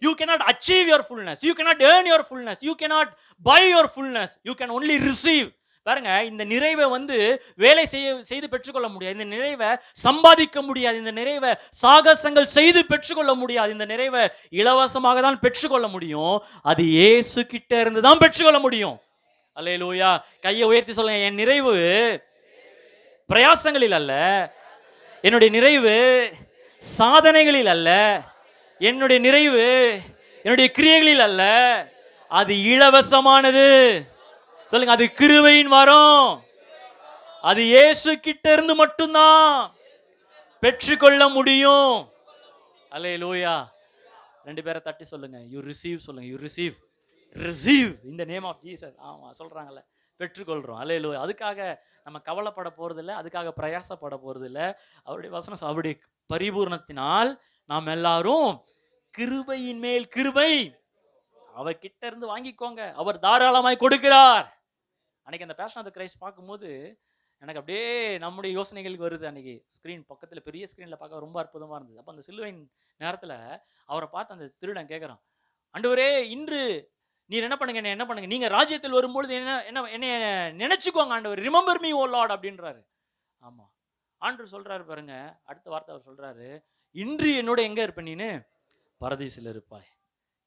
You cannot achieve your fullness, you cannot earn your fullness, you cannot buy your fullness, you can only receive. பாருங்க, இந்த நிறைவை வந்து வேலை செய்து பெற்றுக்கொள்ள முடியாது, இந்த நிறைவை சம்பாதிக்க முடியாது, இந்த நிறைவை சாகசங்கள் செய்து பெற்றுக்கொள்ள முடியாது, இந்த நிறைவை இலவசமாக தான் பெற்றுக்கொள்ள முடியும். அது இயேசு கிட்ட இருந்து தான் பெற்றுக்கொள்ள முடியும். அல்லேலூயா. கையை உயர்த்தி சொல்லுங்க, என் நிறைவு பிரயாசங்களில் அல்ல, என்னுடைய நிறைவு சாதனைகளில் அல்ல, என்னுடைய நிறைவு என்னுடைய கிரியைகளில் அல்ல, அது இலவசமானது. சொல்லுங்க, அது கிருபையின் வரம், அது இயேசு கிட்ட இருந்து மட்டும்தான் பெற்றுக்கொள்ள முடியும். அல்லேலூயா. 2 பேரை தட்டி சொல்லுங்க, யூ ரிசீவ் சொல்லுங்க, you receive, receive in the name of Jesus. ஆமா சொல்றாங்கல்ல, பெற்றுக்கொள்றோம். அல்லேலூயா. அதுக்காக நம்ம கவலைப்பட போறது இல்லை, அதுக்காக பிரயாசப்பட போறது இல்லை. அவருடைய வசனம், அவருடைய பரிபூர்ணத்தினால் நாம் எல்லாரும் கிருபையின் மேல் கிருபை, அவர் கிட்ட இருந்து வாங்கிக்கோங்க, அவர் தாராளமாய் கொடுக்கிறார். அன்னைக்கு அந்த பேஷன் ஆஃப் தி கிரைஸ்ட் பார்க்கும்போது எனக்கு அப்படியே நம்முடைய யோசனைகளுக்கு வருது. அன்னைக்கு ஸ்க்ரீன் பக்கத்தில் பெரிய ஸ்க்ரீனில் பார்க்க ரொம்ப அற்புதமாக இருந்தது. அப்போ அந்த சிலுவையின் நேரத்தில் அவரை பார்த்து அந்த திருடன் கேட்குறான், ஆண்டவரே இன்று நீர் என்ன பண்ணுங்க, என்ன பண்ணுங்க, நீங்க ராஜ்யத்தில் வரும்பொழுது என்ன என்ன என்னை நினைச்சுக்கோங்க ஆண்டவர், ரிமெம்பர் மீ ஓ லார்ட் அப்படின்றாரு. ஆமா, ஆண்டவர் சொல்றாரு பாருங்க, அடுத்த வார்த்தை அவர் சொல்றாரு, இன்று என்னோட எங்க இருப்ப நீனு, பரதீசில் இருப்பாய்.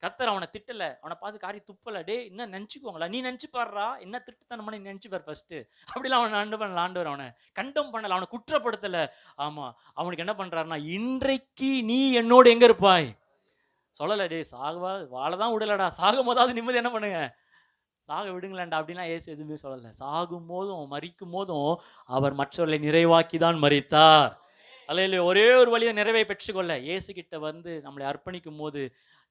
கர்த்தர் அவனை திட்டல, அவனை பார்த்து காரி துப்பல, டே என்ன நினைச்சுக்கோங்களா, நீ நினைச்சு பாடுறா, என்ன திட்டுத்தனமான நீ நினைச்சு பாரு ஃபர்ஸ்ட், அப்படிலாம் அவனை ஆண்டவர் அவனை கண்டம் பண்ணல, அவனை குற்றப்படுத்தல. ஆமா, அவனுக்கு என்ன பண்றாருன்னா, இன்றைக்கு நீ என்னோட எங்க இருப்பாய் சொல்லல, டே சாகவா வாழதான் விடலடா, சாகும் போதாவது நிம்மதி என்ன பண்ணுங்க, சாக விடுங்களேன்டா அப்படின்னா ஏசு எதுவுமே சொல்லலை. சாகும் போதும் மரிக்கும் போதும் அவர் மற்றவர்களை நிறைவாக்கி தான் மரித்தார். அல்ல, ஒரே ஒரு வழியை நிறைவை பெற்றுக்கொள்ள ஏசு கிட்ட வந்து நம்மளை அர்ப்பணிக்கும் போது,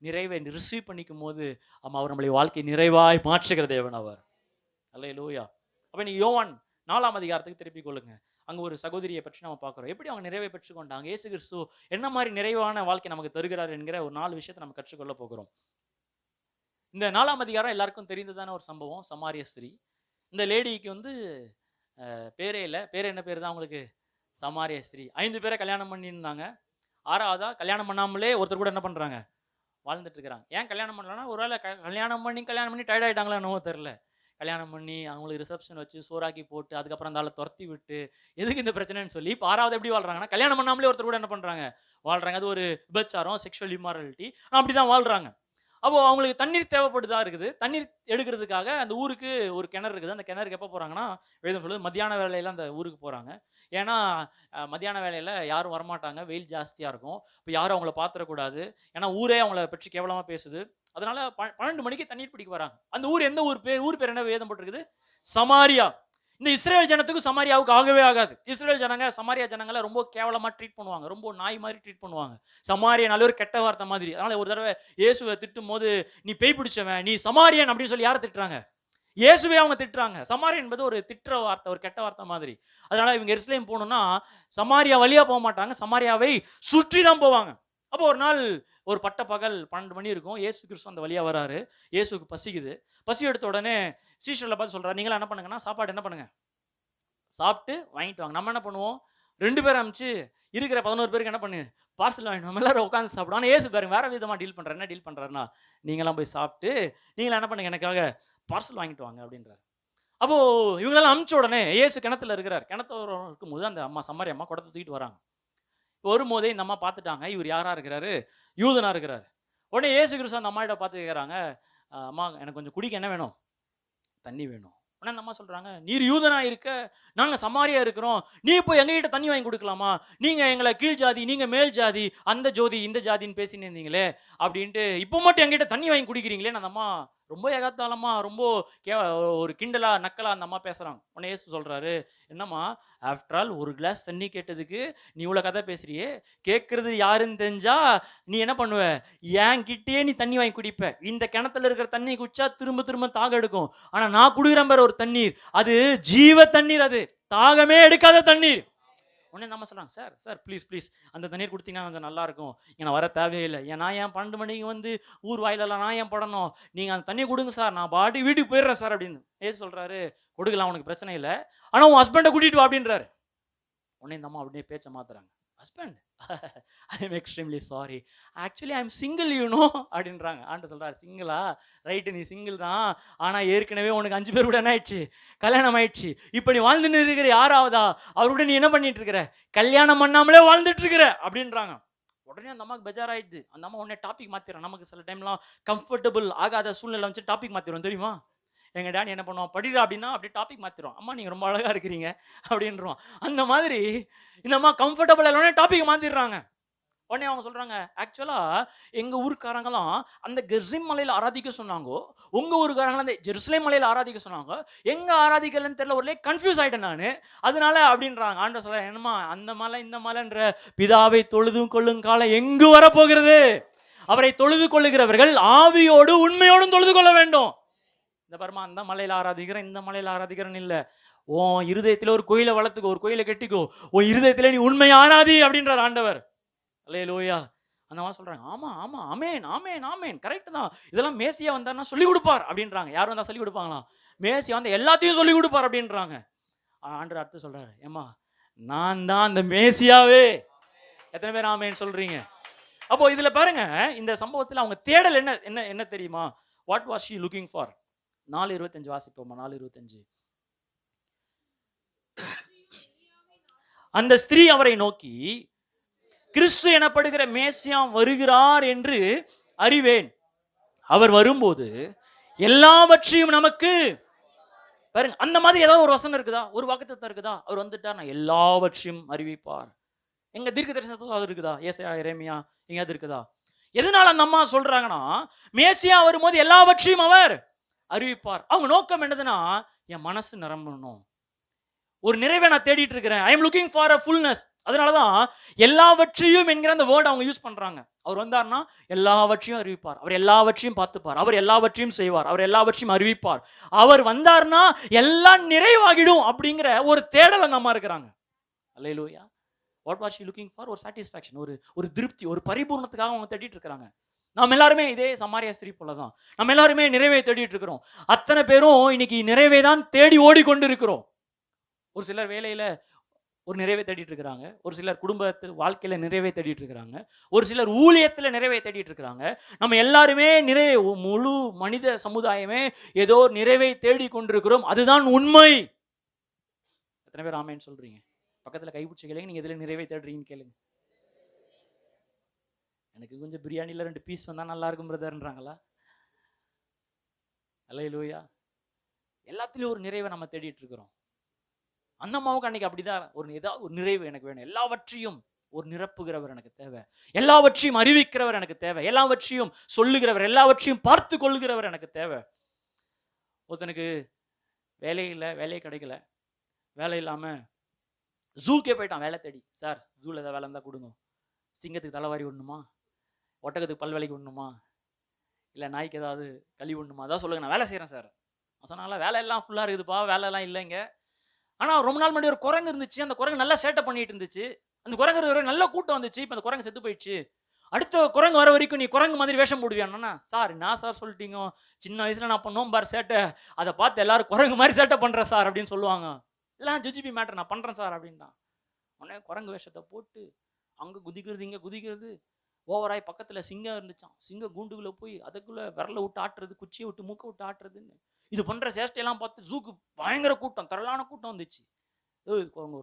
நிறைவை ரிசீவ் பண்ணிக்கும் போது அவர் நம்மளை வாழ்க்கை நிறைவாய் மாற்றுகிற தேவன் அவர். அல்லேலூயா. அப்ப நீங்க யோவான் 4ஆம் அதிகாரத்துக்கு திருப்பிக் கொள்ளுங்க. அங்க ஒரு சகோதரியை பற்றி நம்ம பார்க்குறோம். எப்படி அவங்க நிறைவை பெற்றுக்கொண்டாங்க, இயேசு கிறிஸ்து என்ன மாதிரி நிறைவான வாழ்க்கை நமக்கு தருகிறார் என்கிற ஒரு 4 விஷயத்தை நம்ம கற்றுக்கொள்ள போகிறோம். இந்த 4ஆம் அதிகாரம் எல்லாருக்கும் தெரிந்ததான ஒரு சம்பவம். சமாரிய ஸ்திரீ, இந்த லேடிக்கு வந்து பேரே இல்லை, பேர் என்ன பேர் தான் அவங்களுக்கு, சமாரிய ஸ்திரீ. 5 பேரை கல்யாணம் பண்ணியிருந்தாங்க. 6ஆவதா கல்யாணம் பண்ணாமலே ஒருத்தர் கூட என்ன பண்றாங்க, வாழ்ந்துட்டு இருக்கிறாங்க. ஏன் கல்யாணம் பண்ணலன்னா, ஒருவேளை கல்யாணம் பண்ணி டயர்ட் ஆயிட்டாங்களா என்னவோ தெரியல. கல்யாணம் பண்ணி அவங்களுக்கு ரிசப்ஷன் வச்சு சோறாக்கி போட்டு அதுக்கப்புறம் அந்த ஆளை துரத்தி விட்டு எதுக்கு இந்த பிரச்சனைன்னு சொல்லி இப்போ 6ஆவது எப்படி வாழ்றாங்கன்னா, கல்யாணம் பண்ணாமலே ஒருத்தர் கூட என்ன பண்றாங்க, வாழ்றாங்க. அது ஒரு விபச்சாரம், செக்ஷுவல் இம்மாரலிட்டி, அப்படிதான் வாழ்றாங்க. அப்போ அவங்களுக்கு தண்ணீர் தேவைப்படுதா இருக்குது. தண்ணீர் எடுக்கிறதுக்காக அந்த ஊருக்கு ஒரு கிணறு இருக்குது. அந்த கிணறுக்கு எப்போ போறாங்கன்னா, வேதம் சொல்லுது மத்தியான வேலையில அந்த ஊருக்கு போறாங்க. ஏன்னா மத்தியான வேலையில யாரும் வரமாட்டாங்க, வெயில் ஜாஸ்தியா இருக்கும். இப்போ யாரும் அவங்கள பாத்திரக்கூடாது, ஏன்னா ஊரே அவங்கள பற்றி கேவலமா பேசுது. அதனால 12 மணிக்கு தண்ணீர் பிடிக்க வராங்க. அந்த ஊர் எந்த ஊர் பேர், ஊர் பேர் என்ன வேதம் போட்டிருக்குது, சமாரியா. இந்த இஸ்ரேல் ஜனத்துக்கு சமாரியாவுக்கு ஆகவே ஆகாது. இஸ்ரேல் ஜனங்க சமாரியா ஜனங்களை ரொம்ப கேவலமா ட்ரீட் பண்ணுவாங்க, ரொம்ப நாய் மாதிரி ட்ரீட் பண்ணுவாங்க. சமாரியனால ஒரு கெட்ட வார்த்தை மாதிரி. அதனால ஒரு தடவை இயேசுவை திட்டும் போது, நீ பேய் பிடிச்சவன், நீ சமாரியன் அப்படின்னு சொல்லி யாரை திட்டுறாங்க, இயேசுவே அவங்க திட்டுறாங்க. சமாரியன் என்பது ஒரு திட்டுற வார்த்தை, ஒரு கெட்ட வார்த்தை மாதிரி. அதனால இவங்க எருசலேம் போகணும்னா சமாரியா வழியா போக மாட்டாங்க, சமாரியாவை சுற்றி தான் போவாங்க. அப்போ ஒரு நாள் ஒரு பட்ட பகல் 12 மணி இருக்கும். இயேசு கிறிஸ்து அந்த வழியா வராரு. இயேசுக்கு பசிக்குது. பசி எடுத்த உடனே சீஷர்களை பார்த்து சொல்றாரு, நீங்களா என்ன பண்ணுங்கன்னா, சாப்பாடு என்ன பண்ணுங்க, சாப்பிட்டு வாங்கிட்டு வாங்க. நம்ம என்ன பண்ணுவோம், 2 பேர் அமிச்சு இருக்கிற 11 பேருக்கு என்ன பண்ணு, பார்சல் வாங்கிட்டு நம்ம எல்லாரும் உட்காந்து சாப்பிடுவோம். ஆனால் ஏசு பாருங்க வேற விதமா டீல் பண்றாரு. என்ன டீல் பண்றாருன்னா, நீங்களாம் போய் சாப்பிட்டு நீங்களா என்ன பண்ணுங்க, எனக்காக பார்சல் வாங்கிட்டு வாங்க அப்படின்றாரு. அப்போ இவங்களெல்லாம் அமிச்ச உடனே ஏசு கிணத்துல இருக்கிறார். கிணத்துல இருக்கும்போது அந்த அம்மா, சம்மாரி அம்மா குடத்தை தூக்கிட்டு வராங்க. வரும்போதே இந்த அம்மா பார்த்துட்டாங்க, இவர் யாரா இருக்கிறாரு, யூதனா இருக்கிறாரு. உடனே ஏசு கிறிஸ்து அந்த அம்மாட்ட பார்த்து கேட்குறாங்க, அம்மா எனக்கு கொஞ்சம் குடிக்க என்ன வேணும், தண்ணி வேணும். உடனே அந்த அம்மா சொல்றாங்க, நீர் யூதனா இருக்க, நாங்க சமாரியா இருக்கிறோம், நீ போய் எங்ககிட்ட தண்ணி வாங்கி கொடுக்கலாமா, நீங்க எங்களை கீழ் ஜாதி, நீங்க மேல் ஜாதி, அந்த ஜோதி இந்த ஜாதின்னு பேசின்னு இருந்தீங்களே அப்படின்ட்டு இப்போ மட்டும் எங்ககிட்ட தண்ணி வாங்கி குடிக்கிறீங்களே. அந்த அம்மா ரொம்ப எகாத்தாளமா, ரொம்ப ஒரு கிண்டலா நக்கலா அந்த அம்மா பேசுறாங்க. உடனே இயேசு சொல்றாரு, என்னம்மா ஆஃப்டர் ஆல் ஒரு கிளாஸ் தண்ணி கேட்டதுக்கு நீ இவ்வளவு கதை பேசுறியே, கேட்கறது யாருன்னு தெரிஞ்சா நீ என்ன பண்ணுவ, என் கிட்டே நீ தண்ணி வாங்கி குடிப்ப. இந்த கிணத்துல இருக்கிற தண்ணி குடிச்சா திரும்ப திரும்ப தாக எடுக்கும். ஆனா நான் குடிக்கிறேன் பாரு ஒரு தண்ணீர், அது ஜீவ தண்ணீர், அது தாகமே எடுக்காத தண்ணீர். உடனே நம்ம சொல்றாங்க, சார் சார் ப்ளீஸ் ப்ளீஸ் அந்த தண்ணீர் கொடுத்தீங்கன்னா கொஞ்சம் நல்லா இருக்கும், நான் வர தேவையில்லை, நான் ஏன் 12 மணிக்கு வந்து ஊர் வாயிலெல்லாம் நான் ஏன் படணும், நீங்கள் அந்த தண்ணியை கொடுங்க சார், நான் பாட்டி வீட்டுக்கு போயிடுறேன் சார் அப்படின்னு. ஏசு சொல்கிறாரு, கொடுக்கலாம் உனக்கு பிரச்சனை இல்லை, ஆனால் உன் ஹஸ்பண்டை கூட்டிகிட்டு வா அப்படின்றாரு. உடனே இந்த அம்மா அப்படியே பேச்சை மாத்துறாங்க, husband, I am extremely sorry, actually I am single you know அப்படின்றாங்க. ஆண்டு சொல்கிறார், சிங்கிளா, ரைட்டு நீ சிங்கிள் தான், ஆனால் ஏற்கனவே உனக்கு 5 பேர் கூட என்ன ஆயிடுச்சு, கல்யாணம் ஆயிடுச்சு. இப்போ நீ வாழ்ந்துன்னு இருக்கிற யாராவதா, அவரோட நீ என்ன பண்ணிட்டு இருக்கிற, கல்யாணம் பண்ணாமலே வாழ்ந்துட்டு இருக்கிற அப்படின்றாங்க. உடனே அந்த அம்மாவுக்கு பெஜாராயிடுது. அந்த அம்மா உடனே டாபிக் மாத்திரம். நமக்கு சில டைம்லாம் கம்ஃபர்டபுள் ஆகாத சூழ்நிலை வச்சு டாபிக் மாத்திரும் தெரியுமா. எங்கள் டேடி என்ன பண்ணுவோம், படிடா அப்படின்னா அப்படியே டாபிக் மாற்றிடுவோம், அம்மா நீங்கள் ரொம்ப அழகாக இருக்கிறீங்க அப்படின்றோம். அந்த மாதிரி இந்த அம்மா கம்ஃபர்டபுள் இல்லைனே டாபிக் மாற்றிடுறாங்க. உடனே அவங்க சொல்கிறாங்க, ஆக்சுவலாக எங்கள் ஊருக்காரங்களாம் அந்த கெர்சிம் மலையில் ஆராதிக்க சொன்னாங்க, உங்கள் ஊருக்காரங்களாம் அந்த ஜெருசலேம் மலையில் ஆராதிக்க சொன்னாங்க, எங்கே ஆராதிக்கலன்னு தெரியல, ஒரே கன்ஃபியூஸ் ஆகிட்டேன் நான் அதனால அப்படின்றாங்க. ஆண்ட சொல்ல, என்னம்மா அந்த மலை இந்த மலைன்ற பிதாவை தொழுது கொள்ளும் காலம் எங்கு வரப்போகிறது, அவரை தொழுது கொள்ளுகிறவர்கள் ஆவியோடு உண்மையோடும் தொழுது கொள்ள வேண்டும். இந்த பரமா அந்த மலையில் ஆராதிக்கிறேன் இந்த மலையில் ஆராதிக்கிறேன்னு இல்லை, உன் இருதயத்தில் ஒரு கோயிலை வளர்த்துக்கோ, ஒரு கோயிலை கட்டிக்கோ, உன் இருதயத்தில் நீ உண்மை ஆராதி அப்படின்றார் ஆண்டவர். அல்லேலூயா. அந்த மாதிரி சொல்றாங்க, ஆமா ஆமா ஆமேன் ஆமேன் ஆமேன் கரெக்ட் தான், இதெல்லாம் மேசியா வந்தாருன்னா சொல்லி கொடுப்பார் அப்படின்றாங்க. யாரும் வந்தா சொல்லி கொடுப்பாங்களா, மேசியா வந்து எல்லாத்தையும் சொல்லி கொடுப்பார் அப்படின்றாங்க. ஆண்டவர் அடுத்து சொல்றாரு, ஏம்மா நான் தான் அந்த மேசியாவே. எத்தனை பேர் ஆமேன்னு சொல்றீங்க? அப்போ இதுல பாருங்க, இந்த சம்பவத்தில் அவங்க தேடல் என்ன என்ன என்ன தெரியுமா? What was she looking for? 4:25 வாசிப்போமா? 4:25. அந்த ஸ்திரீ அவரை நோக்கி, கிறிஸ்து எனப்படுகிற மேசியா வருகிறார் என்று அறிவேன். அவர் வரும்போது எல்லாவற்றையும் நமக்கு பாருங்க. அந்த மாதிரி ஏதாவது ஒரு வசனம் இருக்குதா? ஒரு வாக்குத்தத்தம் இருக்குதா? அவர் வந்துட்டார், நான் எல்லாவற்றையும் அறிவிப்பார். எங்க தீர்க்க தரிசனத்துல அது இருக்குதா? ஏசாயா, எரேமியா எங்கேயாவது இருக்குதா? எதனால அந்த அம்மா சொல்றாங்கன்னா, மேசியா வரும்போது எல்லாவற்றையும் அவர் அறிவிப்பார். அவங்க நோக்கம் என்னதுன்னா, என் மனசு நிரம்பணும், ஒரு நிறைவை நான் தேடிட்டு இருக்கிறேன். I am looking for a fullness. அதனாலதான் எல்லாவற்றையும் என்கிற அந்த வேர்ட் அவங்க யூஸ் பண்றாங்க. அவர் வந்தார்னா எல்லாவற்றையும் அறிவிப்பார், அவர் எல்லாவற்றையும் பார்த்துப்பார், அவர் எல்லாவற்றையும் செய்வார், அவர் எல்லாவற்றையும் அறிவிப்பார். அவர் வந்தார்னா எல்லாம் நிறைவாகிடும் அப்படிங்கிற ஒரு தேடல் அந்த அம்மா இருக்கிறாங்க. Hallelujah. What was she looking for? ஒரு சாட்டிஸ்ஃபேக்ஷன், ஒரு திருப்தி, ஒரு பரிபூர்ணத்துக்காக அவங்க தேடிட்டு இருக்கிறாங்க. நாம் எல்லாருமே இதே சமாரியா ஸ்திரீ போலதான். நம்ம எல்லாருமே நிறைவை தேடிட்டு இருக்கிறோம். அத்தனை பேரும் இன்னைக்கு நிறைவை தான் தேடி ஓடிக்கொண்டு இருக்கிறோம். ஒரு சிலர் வேலையில ஒரு நிறைவை தேடிட்டு இருக்கிறாங்க, ஒரு சிலர் குடும்பத்தில் வாழ்க்கையில நிறைவை தேடிட்டு இருக்கிறாங்க, ஒரு சிலர் ஊழியத்துல நிறைவை தேடிட்டு இருக்கிறாங்க. நம்ம எல்லாருமே முழு மனித சமுதாயமே ஏதோ நிறைவை தேடி கொண்டிருக்கிறோம். அதுதான் உண்மை. எத்தனை பேர் ஆமேன்னு சொல்றீங்க? பக்கத்துல கைப்பிடிச்சு கேளுங்க, நீங்க எதுல நிறைவை தேடுறீங்கன்னு கேளுங்க. எனக்கு கொஞ்சம் பிரியாணில 2 பீஸ் வந்தா நல்லா இருக்கும் பிரதர்ன்றாங்களா? அல்லேலூயா. எல்லாத்துலயும் ஒரு நிறைவை நம்ம தேடிட்டு இருக்கிறோம். அந்த அம்மாவுக்கு அன்னைக்கு அப்படிதான், ஏதாவது ஒரு நிறைவு எனக்கு வேணும், எல்லாவற்றையும் ஒரு நிரப்புகிறவர் எனக்கு தேவை, எல்லாவற்றையும் அறிவிக்கிறவர் எனக்கு தேவை, எல்லாவற்றையும் சொல்லுகிறவர், எல்லாவற்றையும் பார்த்து கொள்ளுகிறவர் எனக்கு தேவை. ஒருத்தனுக்கு வேலையே கிடைக்கல, வேலை இல்லாம ஜூக்கே போயிட்டான் வேலை தேடி. சார் ஜூல ஏதாவது வேலை இருந்தா கொடுங்க, சிங்கத்துக்கு தலைவாரி விடணுமா, ஒட்டகத்துக்கு பல்வேலைக்கு விடணுமா, இல்லை நாய்க்கு ஏதாவது கழுவி விடணுமா, அதான் சொல்லுங்க, நான் வேலை செய்கிறேன் சார். சொன்னால வேலை எல்லாம் ஃபுல்லாக இருக்குதுப்பா, வேலை எல்லாம் இல்லைங்க. ஆனால் ரொம்ப நாள் முன்னாடி ஒரு குரங்கு இருந்துச்சு, அந்த குரங்கு நல்லா சேட்டை பண்ணிட்டு இருந்துச்சு, அந்த குரங்கு இருக்கிற நல்ல கூட்டம் வந்துச்சு, இப்போ அந்த குரங்கு செத்து போயிடுச்சு, அடுத்த குரங்கு வர வரைக்கும் நீ குரங்கு மாதிரி வேஷம் போடுவியானா? சார் என்ன சார் சொல்லிட்டீங்க, சின்ன வயசுல நான் பண்ணோம் பார் சேட்டை, அதை பார்த்து எல்லாரும் குரங்கு மாதிரி சேட்டை பண்றேன் சார் அப்படின்னு சொல்லுவாங்க. இதெல்லாம் ஜிஜிபி மேட்டர், நான் பண்றேன் சார் அப்படின்னா உடனே குரங்கு வேஷத்தை போட்டு அங்க குதிக்கிறது இங்க குதிக்கிறது, ஓவராய் பக்கத்துல சிங்கம் இருந்துச்சான், சிங்கம் கூண்டுக்குள்ள போய் அதுக்குள்ள விரல விட்டு ஆட்டுறது, குச்சியை விட்டு மூக்க விட்டு ஆட்டுறதுன்னு இது பண்ற சேஷ்டையெல்லாம் பார்த்து ஜூக்கு பயங்கர கூட்டம், திரளான கூட்டம் வந்துச்சு. ஒரு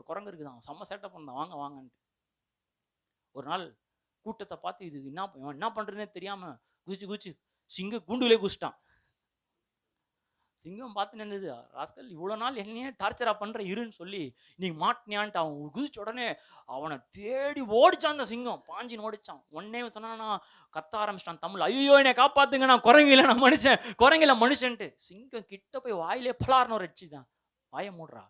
குரங்கு இருக்குதான், செம்ம சேட்டை பண்ணான், வாங்க வாங்கன்ட்டு. ஒரு நாள் கூட்டத்தை பார்த்து இது என்ன பண்றதுன்னே தெரியாம குதிச்சு சிங்க கூண்டுகளே குதிச்சிட்டான். சிங்கம் பார்த்து நின்றது, ராஸ்கல் இவ்வளவு நாள் என்னையே டார்ச்சரா பண்ற இருன்னு சொல்லி இன்னைக்கு மாட்டினியான்ட்டு அவன் குதிச்ச உடனே அவனை தேடி ஓடிச்சான். அந்த சிங்கம் பாஞ்சின்னு ஓடிச்சான். உடனே சொன்னா கத்த ஆரம்பிச்சிட்டான் தமிழ், ஐயோ என்னை காப்பாத்துங்க, நான் குரங்கில நான் மனுஷன், குரங்கில மனுஷன்ட்டு. சிங்கம் கிட்ட போய் வாயிலே பலார்னு ஒரு அடிச்சுதான், வாய மூடுறா,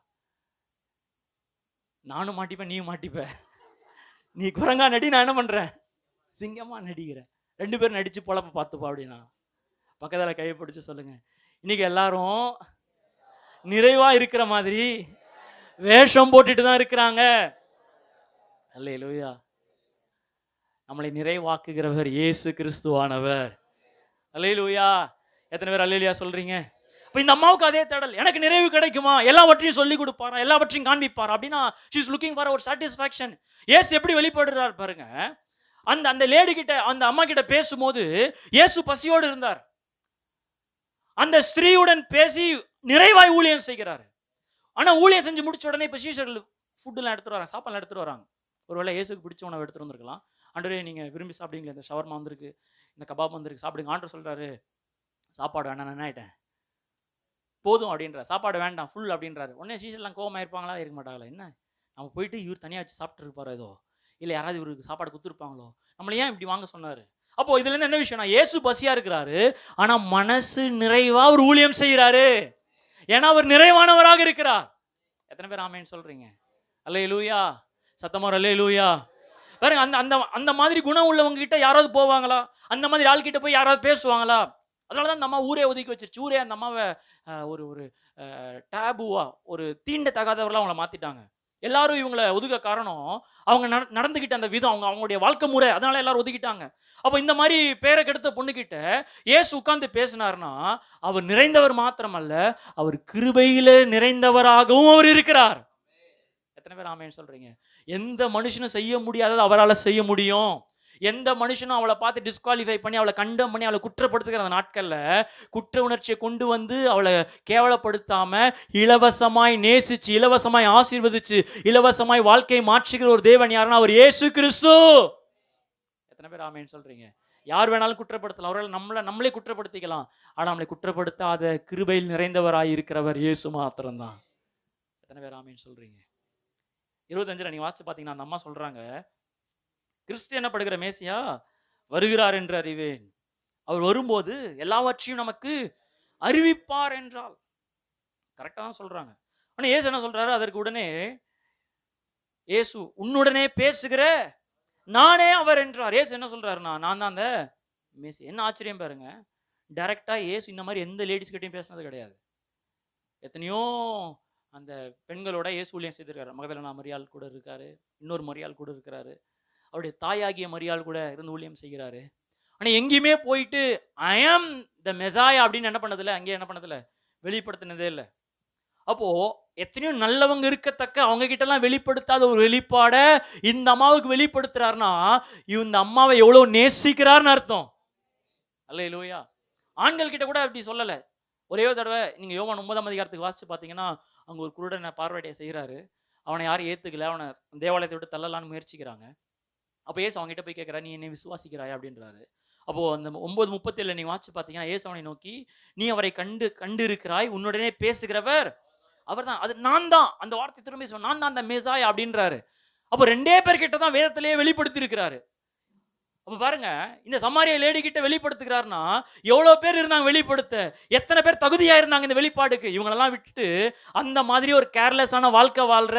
நானும் மாட்டிப்பேன் நீயும் மாட்டிப்ப, நீ குரங்கா நடி, நான் என்ன பண்றேன் சிங்கமா நடிக்கிறேன், 2 பேரும் நடிச்சு பொழப்ப பார்த்துப்பா அப்படின்னா. பக்கத்துல கையை பிடிச்சு சொல்லுங்க, இன்னைக்கு எல்லாரும் நிறைவா இருக்கிற மாதிரி வேஷம் போட்டுட்டு தான் இருக்கிறாங்க. அல்லேலூயா. நம்மளை நிறைவாக்குகிறவர் இயேசு கிறிஸ்துவானவர். அல்லேலூயா. எத்தனை பேர் அல்லேலூயா சொல்றீங்க? இப்ப இந்த அம்மாவுக்கு அதே தேடல், எனக்கு நிறைவு கிடைக்குமா, எல்லாவற்றையும் சொல்லி கொடுப்பாரா, எல்லாவற்றையும் காண்பிப்பாரா அப்படின்னா she is looking for ஒரு satisfaction. இயேசு எப்படி வெளிப்படுறார் பாருங்க. அந்த லேடி கிட்ட, அந்த அம்மா கிட்ட பேசும்போது இயேசு பசியோடு இருந்தார். அந்த ஸ்திரீயுடன் பேசி நிறைவாய் ஊழியம் செய்கிறார். ஆனா ஊழியம் செஞ்சு முடிச்ச உடனே இப்ப சீஷர்கள் ஃபுட்டுலாம் எடுத்துட்டு வராங்க, சாப்பாடுலாம் எடுத்துட்டு வராங்க. ஒருவேளை இயேசுக்கு பிடிச்ச உணவு எடுத்துட்டு வந்திருக்கலாம். ஆண்டவரே நீங்க விரும்பி சாப்பிடுவீங்களா, இந்த ஷவர்மா வந்திருக்கு, இந்த கபாப் வந்திருக்கு, சாப்பிடுங்க. ஆண்டவர் சொல்றாரு சாப்பாடு வேண்டாம், நான் ஆயிட்டேன் போதும் அப்படின்ற, சாப்பாடு வேண்டாம் ஃபுல் அப்படின்றாரு. உடனே சீஷர்லாம் கோவமா இருப்பாங்களா, இருக்க மாட்டாங்களா? என்ன நம்ம போயிட்டு இவர் தனியா வச்சு சாப்பிட்டு இருப்பாரோ, ஏதோ இல்லை யாராவது இவருக்கு சாப்பாடு கொடுத்துருப்பாங்களோ, நம்மள ஏன் இப்படி வாங்க சொன்னாரு? அப்போ இதுல இருந்து என்ன விஷயம்னா, இயேசு பசியா இருக்கிறாரு, ஆனா மனசு நிறைவா ஒரு ஊழியம் செய்யறாரு. ஏன்னா அவர் நிறைவானவராக இருக்கிறார். எத்தனை பேர் ஆமேன்னு சொல்றீங்க? அல்லேலூயா. சத்தமா அல்லேலூயா. பாருங்க, அந்த அந்த மாதிரி குணம் உள்ளவங்க கிட்ட யாராவது போவாங்களா? அந்த மாதிரி ஆள் கிட்ட போய் யாராவது பேசுவாங்களா? அதனாலதான் அந்த அம்மா ஊரே ஒதுக்கி வச்சிருச்சு. ஊரே அந்த அம்மாவை ஒரு டேபுவா, ஒரு தீண்ட தகாதவர்களா அவங்கள மாத்திட்டாங்க. எல்லாரும் இவங்களை ஒதுக்க காரணம் அவங்க நடந்துகிட்ட அந்த விதம், அவங்களுடைய வாழ்க்கை முறை, அதனால எல்லாரும் ஒதுக்கிட்டாங்க. அப்போ இந்த மாதிரி பேரை கெடுத்த பொண்ணுகிட்ட இயேசு உட்கார்ந்து பேசினார்னா, அவர் நிறைந்தவர் மாத்திரமல்ல, அவர் கிருபையில நிறைந்தவராகவும் அவர் இருக்கிறார். எத்தனை பேர் ஆமென் சொல்றீங்க? எந்த மனுஷனும் செய்ய முடியாதது அவரால் செய்ய முடியும். எந்த மனுஷனும் அவளை பார்த்து டிஸ்குவாலிஃபை பண்ணி, அவளை கண்டம் பண்ணி, அவளை குற்றப்படுத்துகிற அந்த நாட்கள்ல குற்ற உணர்ச்சியை கொண்டு வந்து அவளை கேவலப்படுத்தாம இலவசமாய் நேசிச்சு, இலவசமாய் ஆசீர்வதிச்சு, இலவசமாய் வாழ்க்கையை மாற்றுகிற ஒரு தேவன் யாருன்னா அவர் இயேசு கிறிஸ்து. எத்தனை பேர் ஆமென் சொல்றீங்க? யார் வேணாலும் குற்றப்படுத்தலாம், அவர்கள் நம்மளே குற்றப்படுத்திக்கலாம். ஆனா நம்மளை குற்றப்படுத்தாத கிருபையில் நிறைந்தவராய் இருக்கிறவர் இயேசு மாத்திரம்தான். எத்தனை பேர் ஆமென் சொல்றீங்க? 25 நீங்க வாசிச்சு பாத்தீங்கன்னா அந்த அம்மா சொல்றாங்க, கிறிஸ்து எனப்படுகிற மேசியா வருகிறார் என்று அறிவேன். அவர் வரும்போது எல்லாவற்றையும் நமக்கு அறிவிப்பார் என்றால். கரெக்டா தான் சொல்றாங்க. ஆனா இயேசு என்ன சொல்றாரு? அதற்கு உடனே இயேசு, உன்னுடனே பேசுகிற நானே அவர் என்றார். இயேசு என்ன சொல்றாருன்னா, நான் தான் அந்த மேசி. என்ன ஆச்சரியம் பாருங்க, டைரக்டா இயேசு இந்த மாதிரி எந்த லேடிஸ் கிட்டையும் பேசினது கிடையாது. எத்தனையோ அந்த பெண்களோட இயேசு ஊழியம் செய்திருக்காரு. மகதலேனா மரியாள் கூட இருக்காரு, இன்னொரு மரியாள் கூட இருக்கிறாரு, அவருடைய தாயாகிய மரியாள் கூட இருந்து ஊழியம் செய்கிறாரு. ஆனா எங்கேயுமே போயிட்டு ஐ ஆம் த மெசாயா அப்படின்னு என்ன பண்ணதில்லை, அங்கே என்ன பண்ணதில்லை, வெளிப்படுத்தினதே இல்லை. அப்போ எத்தனையோ நல்லவங்க இருக்கத்தக்க அவங்க கிட்ட எல்லாம் வெளிப்படுத்தாத ஒரு வெளிப்பாட இந்த அம்மாவுக்கு வெளிப்படுத்துறாருன்னா, இந்த அம்மாவை எவ்வளவு நேசிக்கிறார்னு அர்த்தம். அல்லேலூயா. ஆண்கள் கிட்ட கூட அப்படி சொல்லல. ஒரே ஒரு தடவை நீங்க யோவான் 9ஆம் அதிகாரத்துக்கு வாசிச்சு பாத்தீங்கன்னா, அங்க ஒரு குருடனை பார்வையடைய செய்யறாரு. அவனை யாரும் ஏத்துக்கல, அவனை தேவாலயத்தை விட்டு தள்ளலான்னு முயற்சிக்கிறாங்க. அப்போ ஏசு அவங்க கிட்ட போய் கேட்கிறா, நீ என்னை விசுவாசிக்கிறாயா அப்படின்றாரு. அப்போ அந்த 9:37 நீங்க வாசிச்சு பாத்தீங்கன்னா, ஏசு அவனை நோக்கி, நீ அவரை கண்டு இருக்கிறாய், உன்னுடனே பேசுகிறவர் அவர் தான், அது நான் தான். அந்த வார்த்தை திரும்பி சொன்ன, நான் தான் அந்த மேசாயா அப்படின்றாரு. அப்போ 2 பேர் கிட்ட தான் வேதத்திலேயே வெளிப்படுத்தி இருக்கிறாரு. அப்ப பாருங்க, இந்த சமாரிய லேடி கிட்ட வெளிப்படுத்துகிறாருன்னா எவ்வளவு பேர் இருந்தாங்க வெளிப்படுத்த, எத்தனை பேர் தகுதியா இருந்தாங்க இந்த வெளிப்பாடுக்கு. இவங்களெல்லாம் விட்டுட்டு அந்த மாதிரி ஒரு கேர்லெஸ்ஸான வாழ்க்கை வாழ்ற,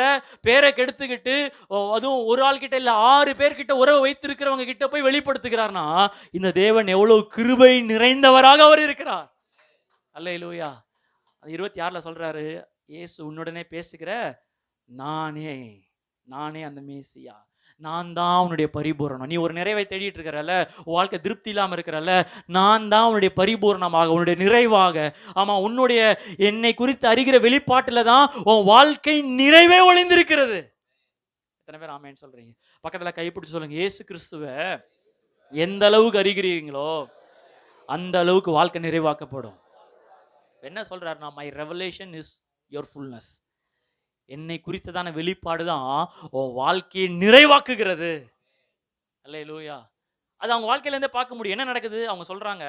பேரை கெடுத்துக்கிட்டு, அதுவும் ஒரு ஆள் கிட்ட இல்ல 6 பேர்கிட்ட உறவு வைத்திருக்கிறவங்க கிட்ட போய் வெளிப்படுத்துகிறார்னா, இந்த தேவன் எவ்வளவு கிருபை நிறைந்தவராக அவர் இருக்கிறார். அல்லேலூயா. 26 சொல்றாரு, இயேசு உன்னுடனே பேசுகிற நானே அந்த மேசியா, நான் தான் உன்னுடைய பரிபூரணம். நீ ஒரு நிறைவை தேடிட்டு இருக்கிறல்ல, வாழ்க்கை திருப்தி இல்லாமல் இருக்கிறல்ல, நான் தான் உன்னுடைய பரிபூர்ணமாக, உன்னுடைய நிறைவாக, ஆமா உன்னுடைய என்னை குறித்து அறிகிற வெளிப்பாட்டுல தான் உன் வாழ்க்கை நிறைவே ஒளிந்திருக்கிறது. எத்தனை பேர் ஆமேன்னு சொல்றீங்க? பக்கத்துல கைப்பிடிச்சு சொல்லுங்க, இயேசு கிறிஸ்துவ எந்த அளவுக்கு அறிகிறீங்களோ அந்த அளவுக்கு வாழ்க்கை நிறைவாக்கப்படும். என்ன சொல்றாருன்னா, my revelation is your fullness. என்னை குறித்ததான வெளிப்பாடு தான் உன் வாழ்க்கையை நிறைவாக்குகிறது. அல்லேலூயா. அது அவங்க வாழ்க்கையிலேருந்தே பார்க்க முடியும். என்ன நடக்குது? அவங்க சொல்றாங்க,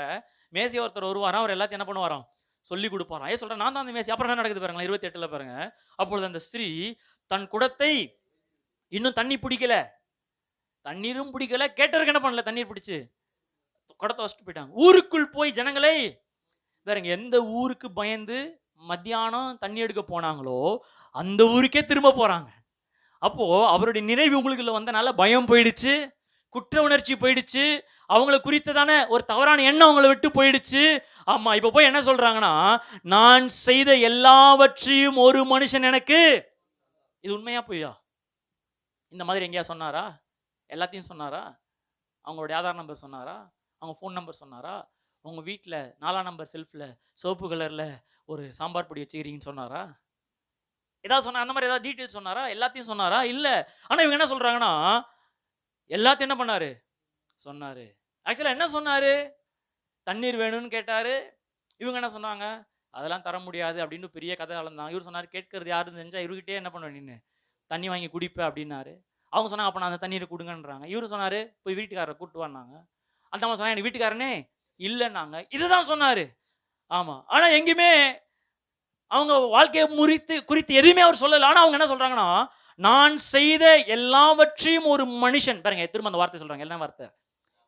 மேசியா ஒருத்தர் வருவாராம், அவர் எல்லாத்தையும் என்ன பண்ணுவாராம், சொல்லி கொடுப்பாராம். ஏன் சொல்றேன், நான் தான் அந்த மேசி. அப்புறம் என்ன நடக்குது பாருங்களேன், 28 பாருங்க. அப்பொழுது அந்த ஸ்திரீ தன் குடத்தை, இன்னும் தண்ணி பிடிக்கல, தண்ணீரும் பிடிக்கல, கேட்டவருக்கு என்ன பண்ணல, தண்ணீர் பிடிச்சு குடத்தை வச்சுட்டு போயிட்டாங்க. ஊருக்குள் போய் ஜனங்களை, வேறங்க எந்த ஊருக்கு பயந்து மத்தியானம் தண்ணி எடுக்க போனாங்களோ அந்த ஊருக்கே திரும்ப போறாங்க. அப்போ அவருடைய நிறைவு உங்களுக்குள்ள வந்தனால பயம் போயிடுச்சு, குற்ற உணர்ச்சி போயிடுச்சு, அவங்களை குறித்ததான ஒரு தவறான எண்ணம் அவங்களை விட்டு போயிடுச்சு. ஆமா, இப்ப போய் என்ன சொல்றாங்கன்னா, நான் செய்த எல்லாவற்றையும் ஒரு மனுஷன் எனக்கு, இது உண்மையா பொய்யா? இந்த மாதிரி எங்கேயா சொன்னாரா? எல்லாத்தையும் சொன்னாரா? அவங்களுடைய ஆதார் நம்பர் சொன்னாரா? அவங்க ஃபோன் நம்பர் சொன்னாரா? உங்க வீட்டில் 4ஆம் நம்பர் செல்ஃப்ல சோப்பு கலர்ல ஒரு சாம்பார் பொடி வச்சுக்கிறீங்கன்னு சொன்னாரா? ஏதாவது சொன்னா, அந்த மாதிரி ஏதாவது டீட்டெயில் சொன்னாரா? எல்லாத்தையும் சொன்னாரா? இல்ல. ஆனா இவங்க என்ன சொல்றாங்கன்னா, எல்லாத்தையும் என்ன பண்ணாரு, சொன்னாரு. ஆக்சுவலா என்ன சொன்னாரு? தண்ணீர் வேணும்னு கேட்டாரு. இவங்க என்ன சொன்னாங்க, அதெல்லாம் தர முடியாது அப்படின்னு பெரிய கதை அளந்தாங்க. இவர் சொன்னாரு, கேட்கறது யாருன்னு தெரிஞ்சா இவர்கிட்டே என்ன பண்ணுவேன், நின்று தண்ணி வாங்கி குடிப்ப அப்படின்னாரு. அவங்க சொன்னாங்க, அப்ப நான் அந்த தண்ணீரை கொடுங்கன்றாங்க. இவரு சொன்னாரு, போய் வீட்டுக்காரரை கூட்டு வாங்க. அந்த அம்மா சொன்னாங்க, எனக்கு வீட்டுக்காரனே இல்லைன்னாங்க. இதுதான் சொன்னாரு. ஆமா, ஆனா எங்கேயுமே அவங்க வாழ்க்கையை குறித்து எதுவுமே அவர் சொல்லல. ஆனா அவங்க என்ன சொல்றாங்கன்னா, நான் செய்த எல்லாவற்றையும் ஒரு மனுஷன், பாருங்க திரும்ப அந்த வார்த்தை சொல்றாங்க, என்ன வார்த்தை?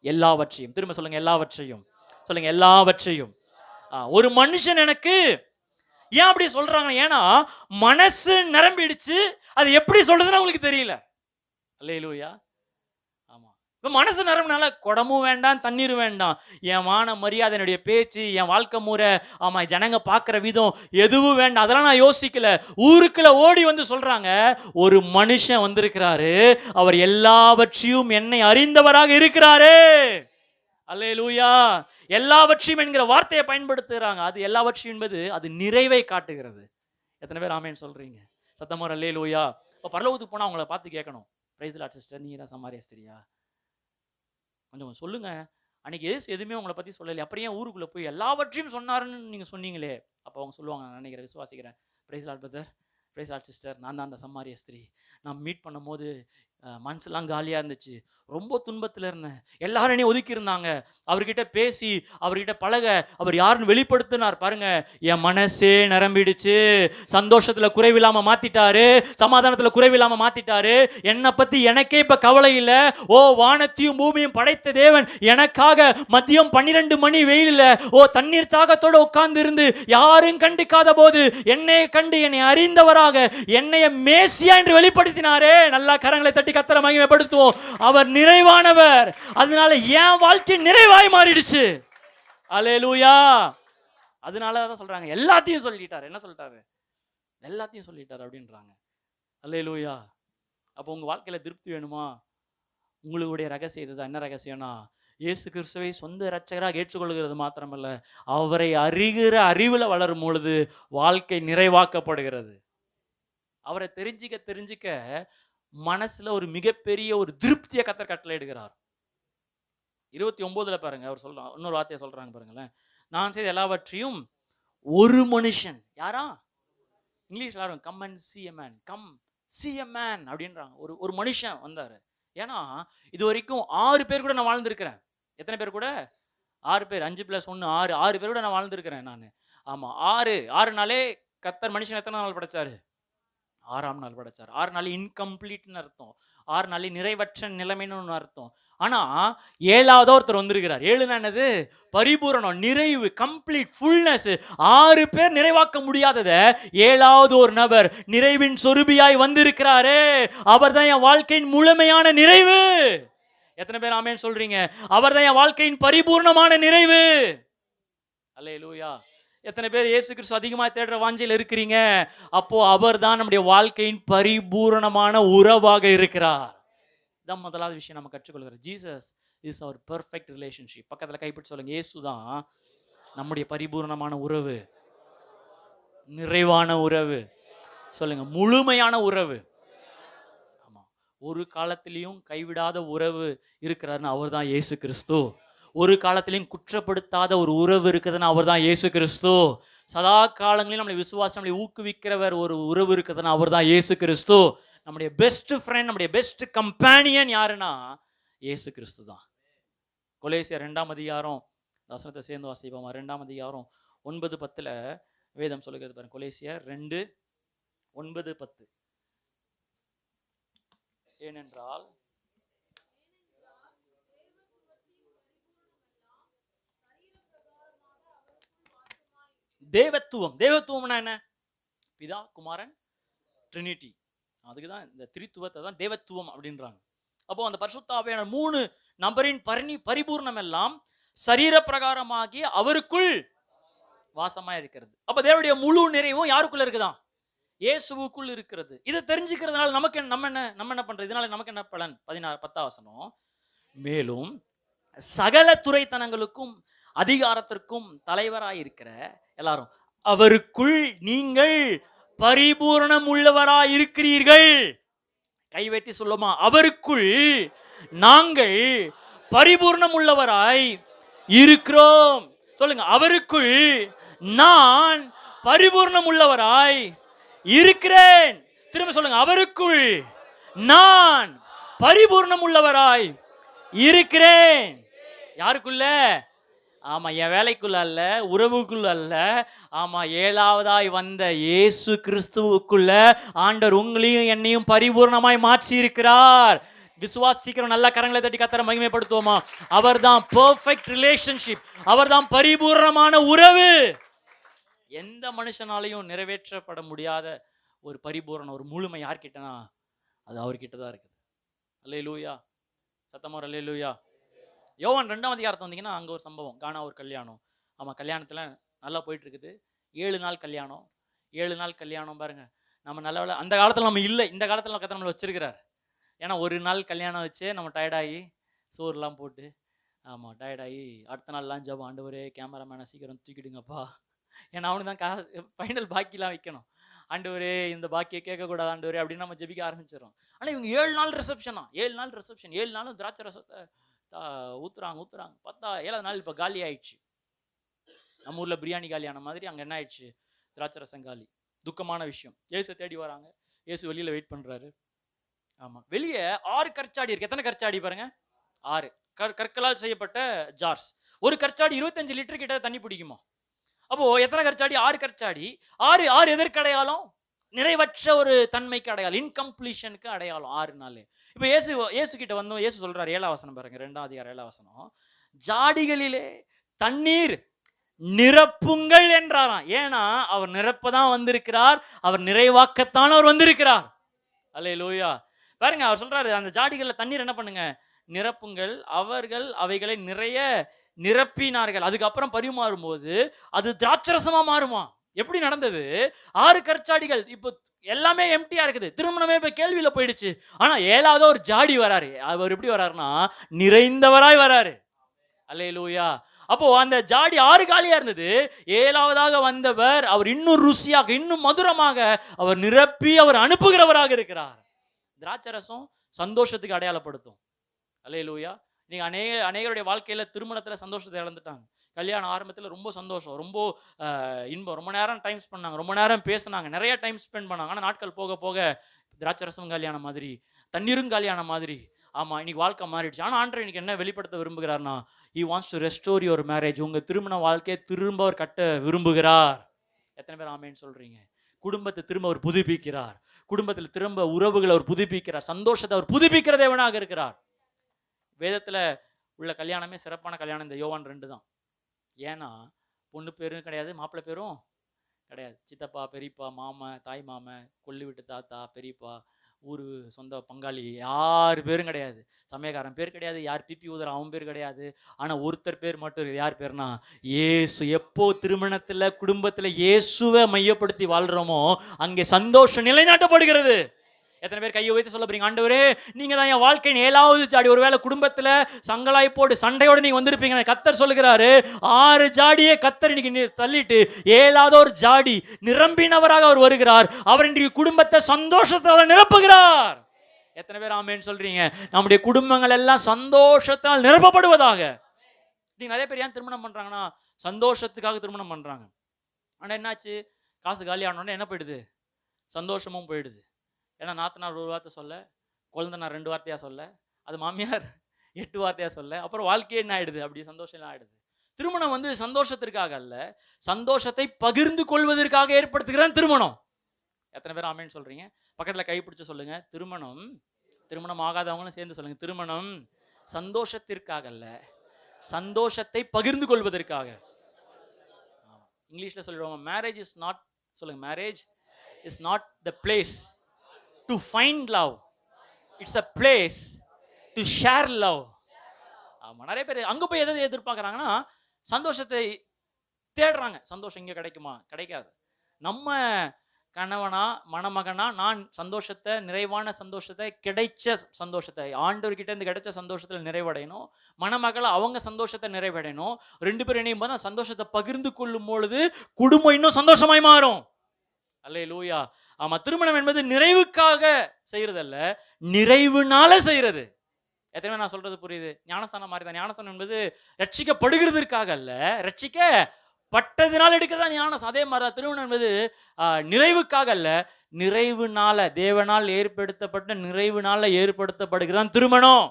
எல்லாவற்றையும். திரும்ப சொல்லுங்க, எல்லாவற்றையும் சொல்லுங்க, எல்லாவற்றையும். ஒரு மனுஷன் எனக்கு. ஏன் அப்படி சொல்றாங்க? ஏன்னா மனசு நிரம்பிடுச்சு, அது எப்படி சொல்றதுன்னு அவங்களுக்கு தெரியல. அல்லேலூயா. ஆமா, இப்போ மனசு நிரம்பினால குடமும் வேண்டாம், தண்ணீரும் வேண்டாம். என் மான மரியாதை, என்னுடைய பேச்சு, என் வாழ்க்கை முறை, ஆமா ஜனங்க பார்க்குற விதம் எதுவும் வேண்டாம். அதெல்லாம் நான் யோசிக்கல. ஊருக்குள்ள ஓடி வந்து சொல்றாங்க, ஒரு மனுஷன் வந்திருக்கிறாரு, அவர் எல்லாவற்றையும் என்னை அறிந்தவராக இருக்கிறாரு. அல்லேலூயா. எல்லாவற்றையும் என்கிற வார்த்தையை பயன்படுத்துகிறாங்க. அது எல்லாவற்றையும் என்பது அது நிறைவை காட்டுகிறது. எத்தனை பேர் ஆமேன்னு சொல்றீங்க? சத்தமா அல்லேலூயா. இப்போ பரலோகத்துக்கு போனால் அவங்கள பார்த்து கேட்கணும், பிரைஸ் லார்ட் சிஸ்டர், நீங்க தான் சமாரியா ஸ்திரியா? கொஞ்சம் சொல்லுங்க. அன்னைக்கு எதுவுமே உங்களை பற்றி சொல்லலை, அப்புறம் ஏன் ஊருக்குள்ளே போய் எல்லாவற்றையும் சொன்னாருன்னு நீங்கள் சொன்னீங்களே? அப்போ அவங்க சொல்லுவாங்க, நான் நினைக்கிறேன், விசுவாசிக்கிறேன், praise Lord brother, praise Lord sister, நான் தான் அந்த சமாரிய ஸ்திரீ. நான் மீட் பண்ணும் போது மனசுலாம் காலியாக இருந்துச்சு, ரொம்ப துன்பத்தில் இருந்தேன், எல்லாரும் என்னை ஒதுக்கி இருந்தாங்க. அவர்கிட்ட பேசி அவர்கிட்ட பழக அவர் யாருன்னு வெளிப்படுத்தினார் பாருங்க, என் மனசே நிரம்பிடுச்சு. சந்தோஷத்தில் குறைவில்லாமல் மாற்றிட்டாரு, சமாதானத்தில் குறைவில்லாமல் மாற்றிட்டாரு. என்னை பற்றி எனக்கே இப்போ கவலை இல்லை. ஓ, வானத்தையும் பூமியும் படைத்த தேவன் எனக்காக மதியம் 12 மணி வெயிலில் தண்ணீர் தாகத்தோடு உட்கார்ந்து இருந்து யாரும் கண்டிக்காத போது என்னை கண்டு என்னை அறிந்தவராக என்னைய மேசியா என்று வெளிப்படுத்தினாரே. நல்லா கரங்களை தட்டி கர்த்தரை மகிமைப்படுத்துவோம். அவர் நிறைவானவர். அதனால என் வாழ்க்கை நிறைவாய் மாறிடுச்சு. அல்லேலூயா. அதனால தான் சொல்றாங்க, எல்லாத்தையும் சொல்லிட்டாரு. என்ன சொல்லிட்டாரு? எல்லாத்தையும் சொல்லிட்டாரு அப்படின்றாங்க. அல்லேலூயா. அப்போ உங்க வாழ்க்கையில திருப்தி வேணுமா? உங்களுடைய ரகசியம் இதுதான். என்ன ரகசியம்னா, இயேசு கிறிஸ்துவை சொந்த இரட்சகராக ஏற்றுக்கொள்கிறது மாத்திரமல்ல, அவரை அறிகிற அறிவில் வளரும் பொழுது வாழ்க்கை நிறைவாக்கப்படுகிறது. அவரை தெரிஞ்சிக்க மனசுல ஒரு மிகப்பெரிய ஒரு திருப்தியை கர்த்தர் கட்டளை இடுகிறார். 29 பாருங்க, அவர் சொல்றாங்க, இன்னொரு வார்த்தையை சொல்றாங்க பாருங்களேன். நான் செய்த எல்லாவற்றையும் ஒரு மனுஷன், யாரா? இங்கிலீஷ்ல யாரும் come and see a man, come see a man அப்படின்றாங்க. ஒரு மனுஷன் வந்தாரு. ஏன்னா இது வரைக்கும் 6 பேர் கூட நான் வாழ்ந்திருக்கிறேன். எத்தனை பேர் கூட? 6 பேர். 5 + 1 6 பேர் கூட நான் வாழ்ந்திருக்கிறேன் நான். ஆமா, 6 நாளே கர்த்தர் மனுஷன் எத்தனை நாள் படைச்சாரு? 6ஆம் நாள் படைச்சார். 6 நாள் இன்கம்ப்ளீட்னு அர்த்தம். 6 நாள் நிறைவற்ற நிலைமைன்னு அர்த்தம். ஆனா 7ஆவது ஒருத்தர் வந்திருக்கிறார். 7னா என்னது? பரிபூரணம், நிறைவு, கம்ப்ளீட், ஃபுல்னஸ். 6 பேர் நிறைவாக்க முடியாததை 7ஆவது ஒரு நபர் நிறைவின் சொரூபியாய் வந்திருக்கிறாரே. அவர் தான் என் வாழ்க்கையின் முழுமையான நிறைவு. எத்தனை பேர் ஆமென் சொல்றீங்க? அவர் தான் என் வாழ்க்கையின் பரிபூர்ணமான நிறைவு. அல்லேலூயா. எத்தனை பேர் இயேசு கிறிஸ்து அதிகமாக தேடுற வாஞ்சையில் இருக்கிறீங்க? அப்போ அவர் தான் நம்முடைய வாழ்க்கையின் பரிபூரணமான உறவாக இருக்கிறார். இதான் முதலாவது விஷயம் நம்ம கற்றுக்கொள்கிறோம். ஜீசஸ் இஸ் அவர் பெர்ஃபெக்ட் ரிலேஷன்ஷிப். பக்கத்தில் கைப்பிடிச்சு சொல்லுங்க, இயேசு தான் நம்முடைய பரிபூரணமான உறவு, நிறைவான உறவு. சொல்லுங்க, முழுமையான உறவு. ஆமா, ஒரு காலத்திலையும் கைவிடாத உறவு இருக்கிறாருன்னு அவர் தான் இயேசு கிறிஸ்து. ஒரு காலத்திலையும் குற்றப்படுத்தாத ஒரு உறவு இருக்குதுன்னா அவர் தான் இயேசு கிறிஸ்து. சதா காலங்களிலும் நம்முடைய விசுவாசம் நம்மளை ஊக்குவிக்கிறவர் ஒரு உறவு இருக்குதுன்னா அவர் தான் இயேசு கிறிஸ்து. நம்முடைய பெஸ்ட் ஃப்ரெண்ட், நம்முடைய பெஸ்ட் கம்பேனியன் யாருன்னா இயேசு கிறிஸ்து தான். கொலோசியர் 2ஆம் அதிகாரம் வசனத்தை சேர்ந்து வாசிப்போம். 2ஆம் அதிகாரம் 9-10 வேதம் சொல்லுகிறது பாருங்க. கொலோசியர் 2:9-10. ஏனென்றால் தேவத்துவம்னா என்ன? பிதா, குமாரன், ட்ரினிட்டி. அதுக்கு தான் இந்த திரித்துவத்தை தான் தேவத்துவம் அப்படின்றாங்க. அப்போ அந்த பரிசுத்த ஆவியான 3 நபரின் பரிபூர்ணம் எல்லாம் சரீர பிரகாரமாகி அவருக்குள் வாசமா இருக்கிறது. அப்ப தேவனுடைய முழு நிறைவும் யாருக்குள்ள இருக்குதான்? இயேசுவுக்குள் இருக்கிறது. இதை தெரிஞ்சுக்கிறதுனால நமக்கு நம்ம என்ன பண்றது? இதனால நமக்கு என்ன பலன்? 10ஆம் வசனம், மேலும் சகல துரைத்தனங்களுக்கும் அதிகாரத்திற்கும் தலைவராயிருக்கிற எல்லாரும் அவருக்குள் நீங்கள் பரிபூரணம் உள்ளவராய் இருக்கிறீர்கள். கை வைத்து சொல்லுமா, அவருக்குள் நாங்கள் பரிபூரணம் உள்ளவராய் இருக்கிறோம். சொல்லுங்க, அவருக்குள் நான் பரிபூரணம் உள்ளவராய் இருக்கிறேன். திரும்ப சொல்லுங்க, அவருக்குள் நான் பரிபூரணம் உள்ளவராய் இருக்கிறேன். யாருக்குள்ள? ஆமா, என் வேலைக்குள்ள அல்ல, உறவுக்குள்ள அல்ல. ஆமா, 7ஆவதாய் வந்த இயேசு கிறிஸ்துவுக்குள்ள ஆண்டவர் உங்களையும் என்னையும் பரிபூர்ணமாய் மாற்றி இருக்கிறார். விசுவாசிக்கிறோம். நல்ல கரங்களை தட்டி கர்த்தரை மகிமைப்படுத்துவோமா? அவர் தான் பெர்ஃபெக்ட் ரிலேஷன்ஷிப். அவர் தான் பரிபூர்ணமான உறவு. எந்த மனுஷனாலையும் நிறைவேற்றப்பட முடியாத ஒரு பரிபூரண ஒரு முழுமை யார்கிட்டனா அது அவர்கிட்ட தான் இருக்குது. அல்லேலூயா. சத்தமா அல்லேலூயா. யோவான் 2ஆம் அதிகாரத்தை வந்தீங்கன்னா அங்கே ஒரு சம்பவம், கானா ஒரு கல்யாணம். ஆமாம், கல்யாணத்தில் நல்லா போயிட்டு இருக்குது. 7 நாள் கல்யாணம். 7 நாள் கல்யாணம் பாருங்க. நம்ம நல்ல வேலை அந்த காலத்தில் நம்ம இல்லை, இந்த காலத்தில் கத்த நம்மளை வச்சிருக்கிறார். ஏன்னா ஒரு நாள் கல்யாணம் வச்சு நம்ம டயர்டாகி சோறுலாம் போட்டு, ஆமாம் டயர்டாகி அடுத்த நாள்லாம் ஜபம், ஆண்டவரே கேமராமேனை சீக்கிரம் தூக்கிடுங்கப்பா, ஏன்னா அவனுக்கு தான் ஃபைனல் பாக்கிலாம் வைக்கணும். ஆண்டவரே இந்த பாக்கியை கேட்கக்கூடாது ஆண்டவரே அப்படின்னு நம்ம ஜெபிக்க ஆரம்பிச்சிடறோம். ஆனால் இவங்க 7 நாள் ரிசப்ஷனா, 7 நாள் ரிசப்ஷன், 7 நாளும் திராட்சை ரசத்தை ஊத்துறாங்க. பார்த்தா 7ஆவது நாள் இப்போ காலி ஆயிடுச்சு. நம்ம ஊரில் பிரியாணி காலியான மாதிரி அங்கே என்ன ஆயிடுச்சு, திராட்சை ரசம் காலி. துக்கமான விஷயம். இயேசு தேடி வராங்க. இயேசு வெளியில் வெயிட் பண்ணுறாரு. ஆமாம், வெளியே 6 கற்சாடி இருக்கு. எத்தனை கற்சாடி பாருங்க? 6 கற்களால் செய்யப்பட்ட ஜார்ஸ். ஒரு கற்சாடி 25 லிட்டர் கிட்ட தண்ணி பிடிக்குமா? அப்போ எத்தனை கற்சாடி? 6 கற்சாடி. 6 எதற்கு அடையாளம்? நிறைவற்ற ஒரு தன்மைக்கு அடையாளம், இன்கம்ப்ளீஷனுக்கு அடையாளம் 6 நாள். இப்போ இயேசு கிட்ட வந்தோம். இயேசு சொல்றாரு, 7ஆம் வசனம் பாருங்க, 2ஆம் அதிகாரம் 7ஆம் வசனம், ஜாடிகளிலே தண்ணீர் நிரப்புங்கள் என்றாராம். ஏன்னா அவர் நிரப்பதான் வந்திருக்கிறார், அவர் நிறைவாக்கத்தான் அவர் வந்திருக்கிறார். அல்லேலூயா. பாருங்க, அவர் சொல்றாரு, அந்த ஜாடிகளில் தண்ணீர் என்ன பண்ணுங்க, நிரப்புங்கள். அவர்கள் அவைகளை நிறைய நிரப்பினார்கள். அதுக்கப்புறம் பரிமாறும் போது அது திராட்சரசமா மாறுமா? எப்படி நடந்தது? 6 கற்சாடிகள் இப்போ எல்லாமே எம்டியா இருக்குது. திருமணமே இப்ப கேள்வியில போயிடுச்சு. ஆனா 7ஆவது ஒரு ஜாடி வராரு. அவர் எப்படி வராருன்னா நிறைந்தவராய் வராரு. அல்லேலூயா. அப்போ அந்த ஜாடி 6 காலியா இருந்தது. 7ஆவதாக வந்தவர் அவர் இன்னும் ருசியாக, இன்னும் மதுரமாக அவர் நிரப்பி அவர் அனுப்புகிறவராக இருக்கிறார். திராட்சரசம் சந்தோஷத்துக்கு அடையாளப்படுத்தும். அல்லேலூயா. நீங்க அநேகருடைய வாழ்க்கையில திருமணத்துல சந்தோஷத்தை இழந்துட்டாங்க. கல்யாண ஆரம்பத்தில் ரொம்ப சந்தோஷம், ரொம்ப இன்பம், ரொம்ப நேரம் டைம் ஸ்பெண்ட் பண்ணாங்க, ரொம்ப நேரம் பேசினாங்க, நிறைய டைம் ஸ்பெண்ட் பண்ணாங்க. ஆனால் நாட்கள் போக போக திராட்சரசம் காலியான மாதிரி, தண்ணீரும் காலியான மாதிரி. ஆமாம், இன்னைக்கு வாழ்க்கை மாறிடுச்சு. ஆனால் ஆண்டவர் இன்னைக்கு என்ன வெளிப்படுத்த விரும்புகிறார்னா, he wants to restore your marriage. உங்கள் திருமண வாழ்க்கையை திரும்ப அவர் கட்ட விரும்புகிறார். எத்தனை பேர் ஆமேன்னு சொல்றீங்க? குடும்பத்தை திரும்ப அவர் புதுப்பிக்கிறார். குடும்பத்தில் திரும்ப உறவுகளை அவர் புதுப்பிக்கிறார். சந்தோஷத்தை அவர் புதுப்பிக்கிற தேவனாக இருக்கிறார். வேதத்தில் உள்ள கல்யாணமே சிறப்பான கல்யாணம் இந்த யோவான் 2 தான். ஏன்னா பொண்ணு பேரும் கிடையாது, மாப்பிள்ளை பேரும் கிடையாது. சித்தப்பா, பெரியப்பா, மாமன், தாய் மாமன், கொல்லி விட்டு தாத்தா, பெரியப்பா, ஊர் சொந்த பங்காளி, யார் பேரும் கிடையாது. சமயக்காரன் பேர் கிடையாது, யார் பிபி ஊதுற அவன் பேர் கிடையாது. ஆனால் ஒருத்தர் பேர் மட்டும் இருக்குது. யார் பேர்னா இயேசு. எப்போ திருமணத்தில் குடும்பத்தில் இயேசுவை மையப்படுத்தி வாழ்கிறோமோ அங்கே சந்தோஷம் நிலைநாட்டப்படுகிறது. எத்தனை பேர் கையை வைத்து சொல்ல போறீங்க, ஆண்டவரே நீங்க தான் என் வாழ்க்கையின் 7ஆவது ஜாடி. ஒருவேளை குடும்பத்துல சங்கலாய்ப்போடு சண்டையோடு நீங்க வந்திருப்பீங்க. கத்தர் சொல்லுகிறாரு, 6 ஜாடியை கத்தர் இன்னைக்கு தள்ளிட்டு 7ஆவது ஒரு ஜாடி நிரம்பினவராக அவர் வருகிறார். அவர் இன்றைக்கு குடும்பத்தை சந்தோஷத்தால் நிரப்புகிறார். எத்தனை பேர் ஆமேன்னு சொல்றீங்க? நம்முடைய குடும்பங்கள் எல்லாம் சந்தோஷத்தால் நிரப்பப்படுவதாக. நீங்க நிறைய பேர் ஏன் திருமணம் பண்றாங்கன்னா சந்தோஷத்துக்காக திருமணம் பண்றாங்க. ஆனா என்னாச்சு, காசு காலி ஆனோடனே என்ன போயிடுது, சந்தோஷமும் போயிடுது. ஏன்னா நாத்தனார் ஒரு வார்த்தை சொல்ல, குழந்தைனார் 2 வார்த்தையா சொல்ல, அது மாமியார் 8 வார்த்தையா சொல்ல, அப்புறம் வாழ்க்கையே என்ன ஆயிடுது, அப்படி சந்தோஷம் ஆயிடுது. திருமணம் சந்தோஷத்திற்காக அல்ல, சந்தோஷத்தை பகிர்ந்து கொள்வதற்காக ஏற்படுத்துகிறான் திருமணம். எத்தனை பேர் ஆமேன்னு சொல்றீங்க? பக்கத்துல கை பிடிச்சு சொல்லுங்க, திருமணம் ஆகாதவங்களும் சேர்ந்து சொல்லுங்க, திருமணம் சந்தோஷத்திற்காக அல்ல, சந்தோஷத்தை பகிர்ந்து கொள்வதற்காக. இங்கிலீஷ்ல சொல்லுவாங்க, மேரேஜ் இஸ் நாட், சொல்லுங்க, marriage is not the place to find love, it's a place to share love. ஆமா, நிறைய பேர் அங்க போய் எதை எதிர்பார்க்கறாங்கன்னா சந்தோஷத்தை தேடுறாங்க. சந்தோஷம் இங்க கிடைக்குமா? கிடைக்காது. நம்ம கணவனா மணமகனா நான் சந்தோஷத்தை, நிறைவான சந்தோஷத்தை, கிடைச்ச சந்தோஷத்தை, ஆண்டவர்கிட்ட இருந்து கிடைச்ச சந்தோஷத்துல நிறைவடையணும். மணமகளை அவங்க சந்தோஷத்தை நிறைவடையணும். 2 பேரும் இணையும் போது சந்தோஷத்தை பகிர்ந்து கொள்ளும் பொழுது குடும்பம் இன்னும் சந்தோஷமாய் மாறும். அல்லேலூயா. ஆமா, திருமணம் என்பது நிறைவுக்காக செய்யறதல்ல, நிறைவுனால செய்யறது. எத்தனை நான் சொல்றது புரியுது? ஞானஸ்தானம் மாதிரி தான். ஞானஸ்தானம் என்பது ரட்சிக்கப்படுகிறதுக்காக அல்ல, ரட்சிக்கப்பட்டதினால் எடுக்கிறதா ஞானஸ்தானம். அதே மாதிரி தான் திருமணம் என்பது நிறைவுக்காக அல்ல, நிறைவுனால, தேவனால் ஏற்படுத்தப்பட்ட நிறைவுனால ஏற்படுத்தப்படுகிறதான் திருமணம்.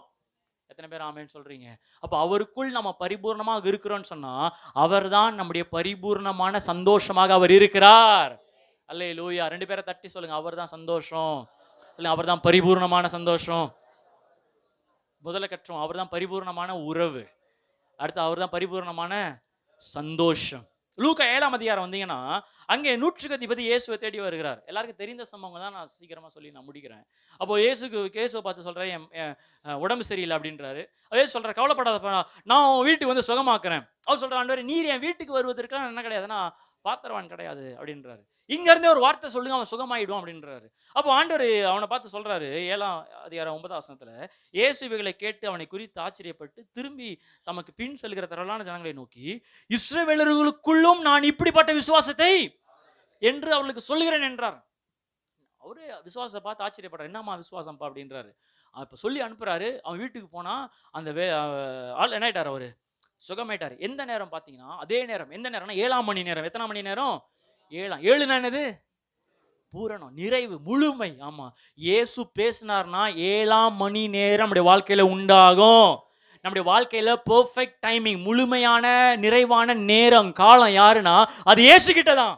எத்தனை பேர் ஆமேன்னு சொல்றீங்க? அப்போ அவருக்குள் நம்ம பரிபூர்ணமாக இருக்கிறோம்னு சொன்னா அவர் தான் நம்முடைய பரிபூர்ணமான சந்தோஷமாக அவர் இருக்கிறார். அல்லேலூயா. 2 பேரை தட்டி சொல்லுங்க, அவர் தான் சந்தோஷம். சொல்லுங்க, அவர் தான் பரிபூர்ணமான சந்தோஷம். முதல்ல கற்றோம், அவர் தான் பரிபூர்ணமான உறவு. அடுத்து அவர் தான் பரிபூர்ணமான சந்தோஷம். லூக்கா 7ஆம் அதிகாரம் வந்தீங்கன்னா அங்கே நூற்றுக்கு அதிபதி இயேசுவை தேடி வருகிறார். எல்லாருக்கும் தெரிந்த சம்பவம் தான், நான் சீக்கிரமா சொல்லி நான் முடிக்கிறேன். அப்போ இயேசுவை பார்த்து சொல்றேன், என் உடம்பு சரியில்லை அப்படின்றாரு. இயேசு சொல்ற, கவலைப்படாதப்பா, நான் வீட்டுக்கு வந்து சுகமாக்குறேன். அவர் சொல்ற, ஆண்டவரே நீர் என் வீட்டுக்கு வருவதற்கு என்ன கிடையாதுன்னா பாத்திரவான் கிடையாது அப்படின்றாரு. இங்க இருந்தே ஒரு வார்த்தை சொல்லுங்க, அவன் சுகமாயிடுவான் அப்படின்றாரு. அப்போ ஆண்டவர் அவனை பார்த்து சொல்றாரு 7ஆம் அதிகாரம் 9ஆம் வசனத்துல, இயேசு இவைகளை கேட்டு அவனை குறித்து ஆச்சரியப்பட்டு திரும்பி தமக்கு பின் செல்கிற திரளான ஜனங்களை நோக்கி, இஸ்ரவேலர்களுக்குள்ளும் நான் இப்படிப்பட்ட விசுவாசத்தை என்று அவளுக்கு சொல்லுகிறேன் என்றார். அவரு விசுவாசத்தை பார்த்து ஆச்சரியப்படுறாரு. என்னம்மா விசுவாசம்ப்பா அப்படின்றாரு. அப்ப சொல்லி அனுப்புறாரு. அவன் வீட்டுக்கு போனா அந்த ஆள் என்ன ஆயிட்டார், அவரு சுகமாயிட்டாரு. எந்த நேரம் பாத்தீங்கன்னா அதே நேரம், எந்த நேரம்னா 7ஆம் மணி நேரம். எத்தனாம் மணி நேரம்? 7 என்னது? பூரணம், நிறைவு, முழுமை. ஆமா, இயேசு பேசினார்னா 7ஆம் மணி நேரம் நம்முடைய வாழ்க்கையில உண்டாகும். நம்முடைய வாழ்க்கையில பெர்ஃபெக்ட் டைமிங், முழுமையான நிறைவான நேரம், காலம் யாருன்னா அது இயேசு கிட்ட தான்.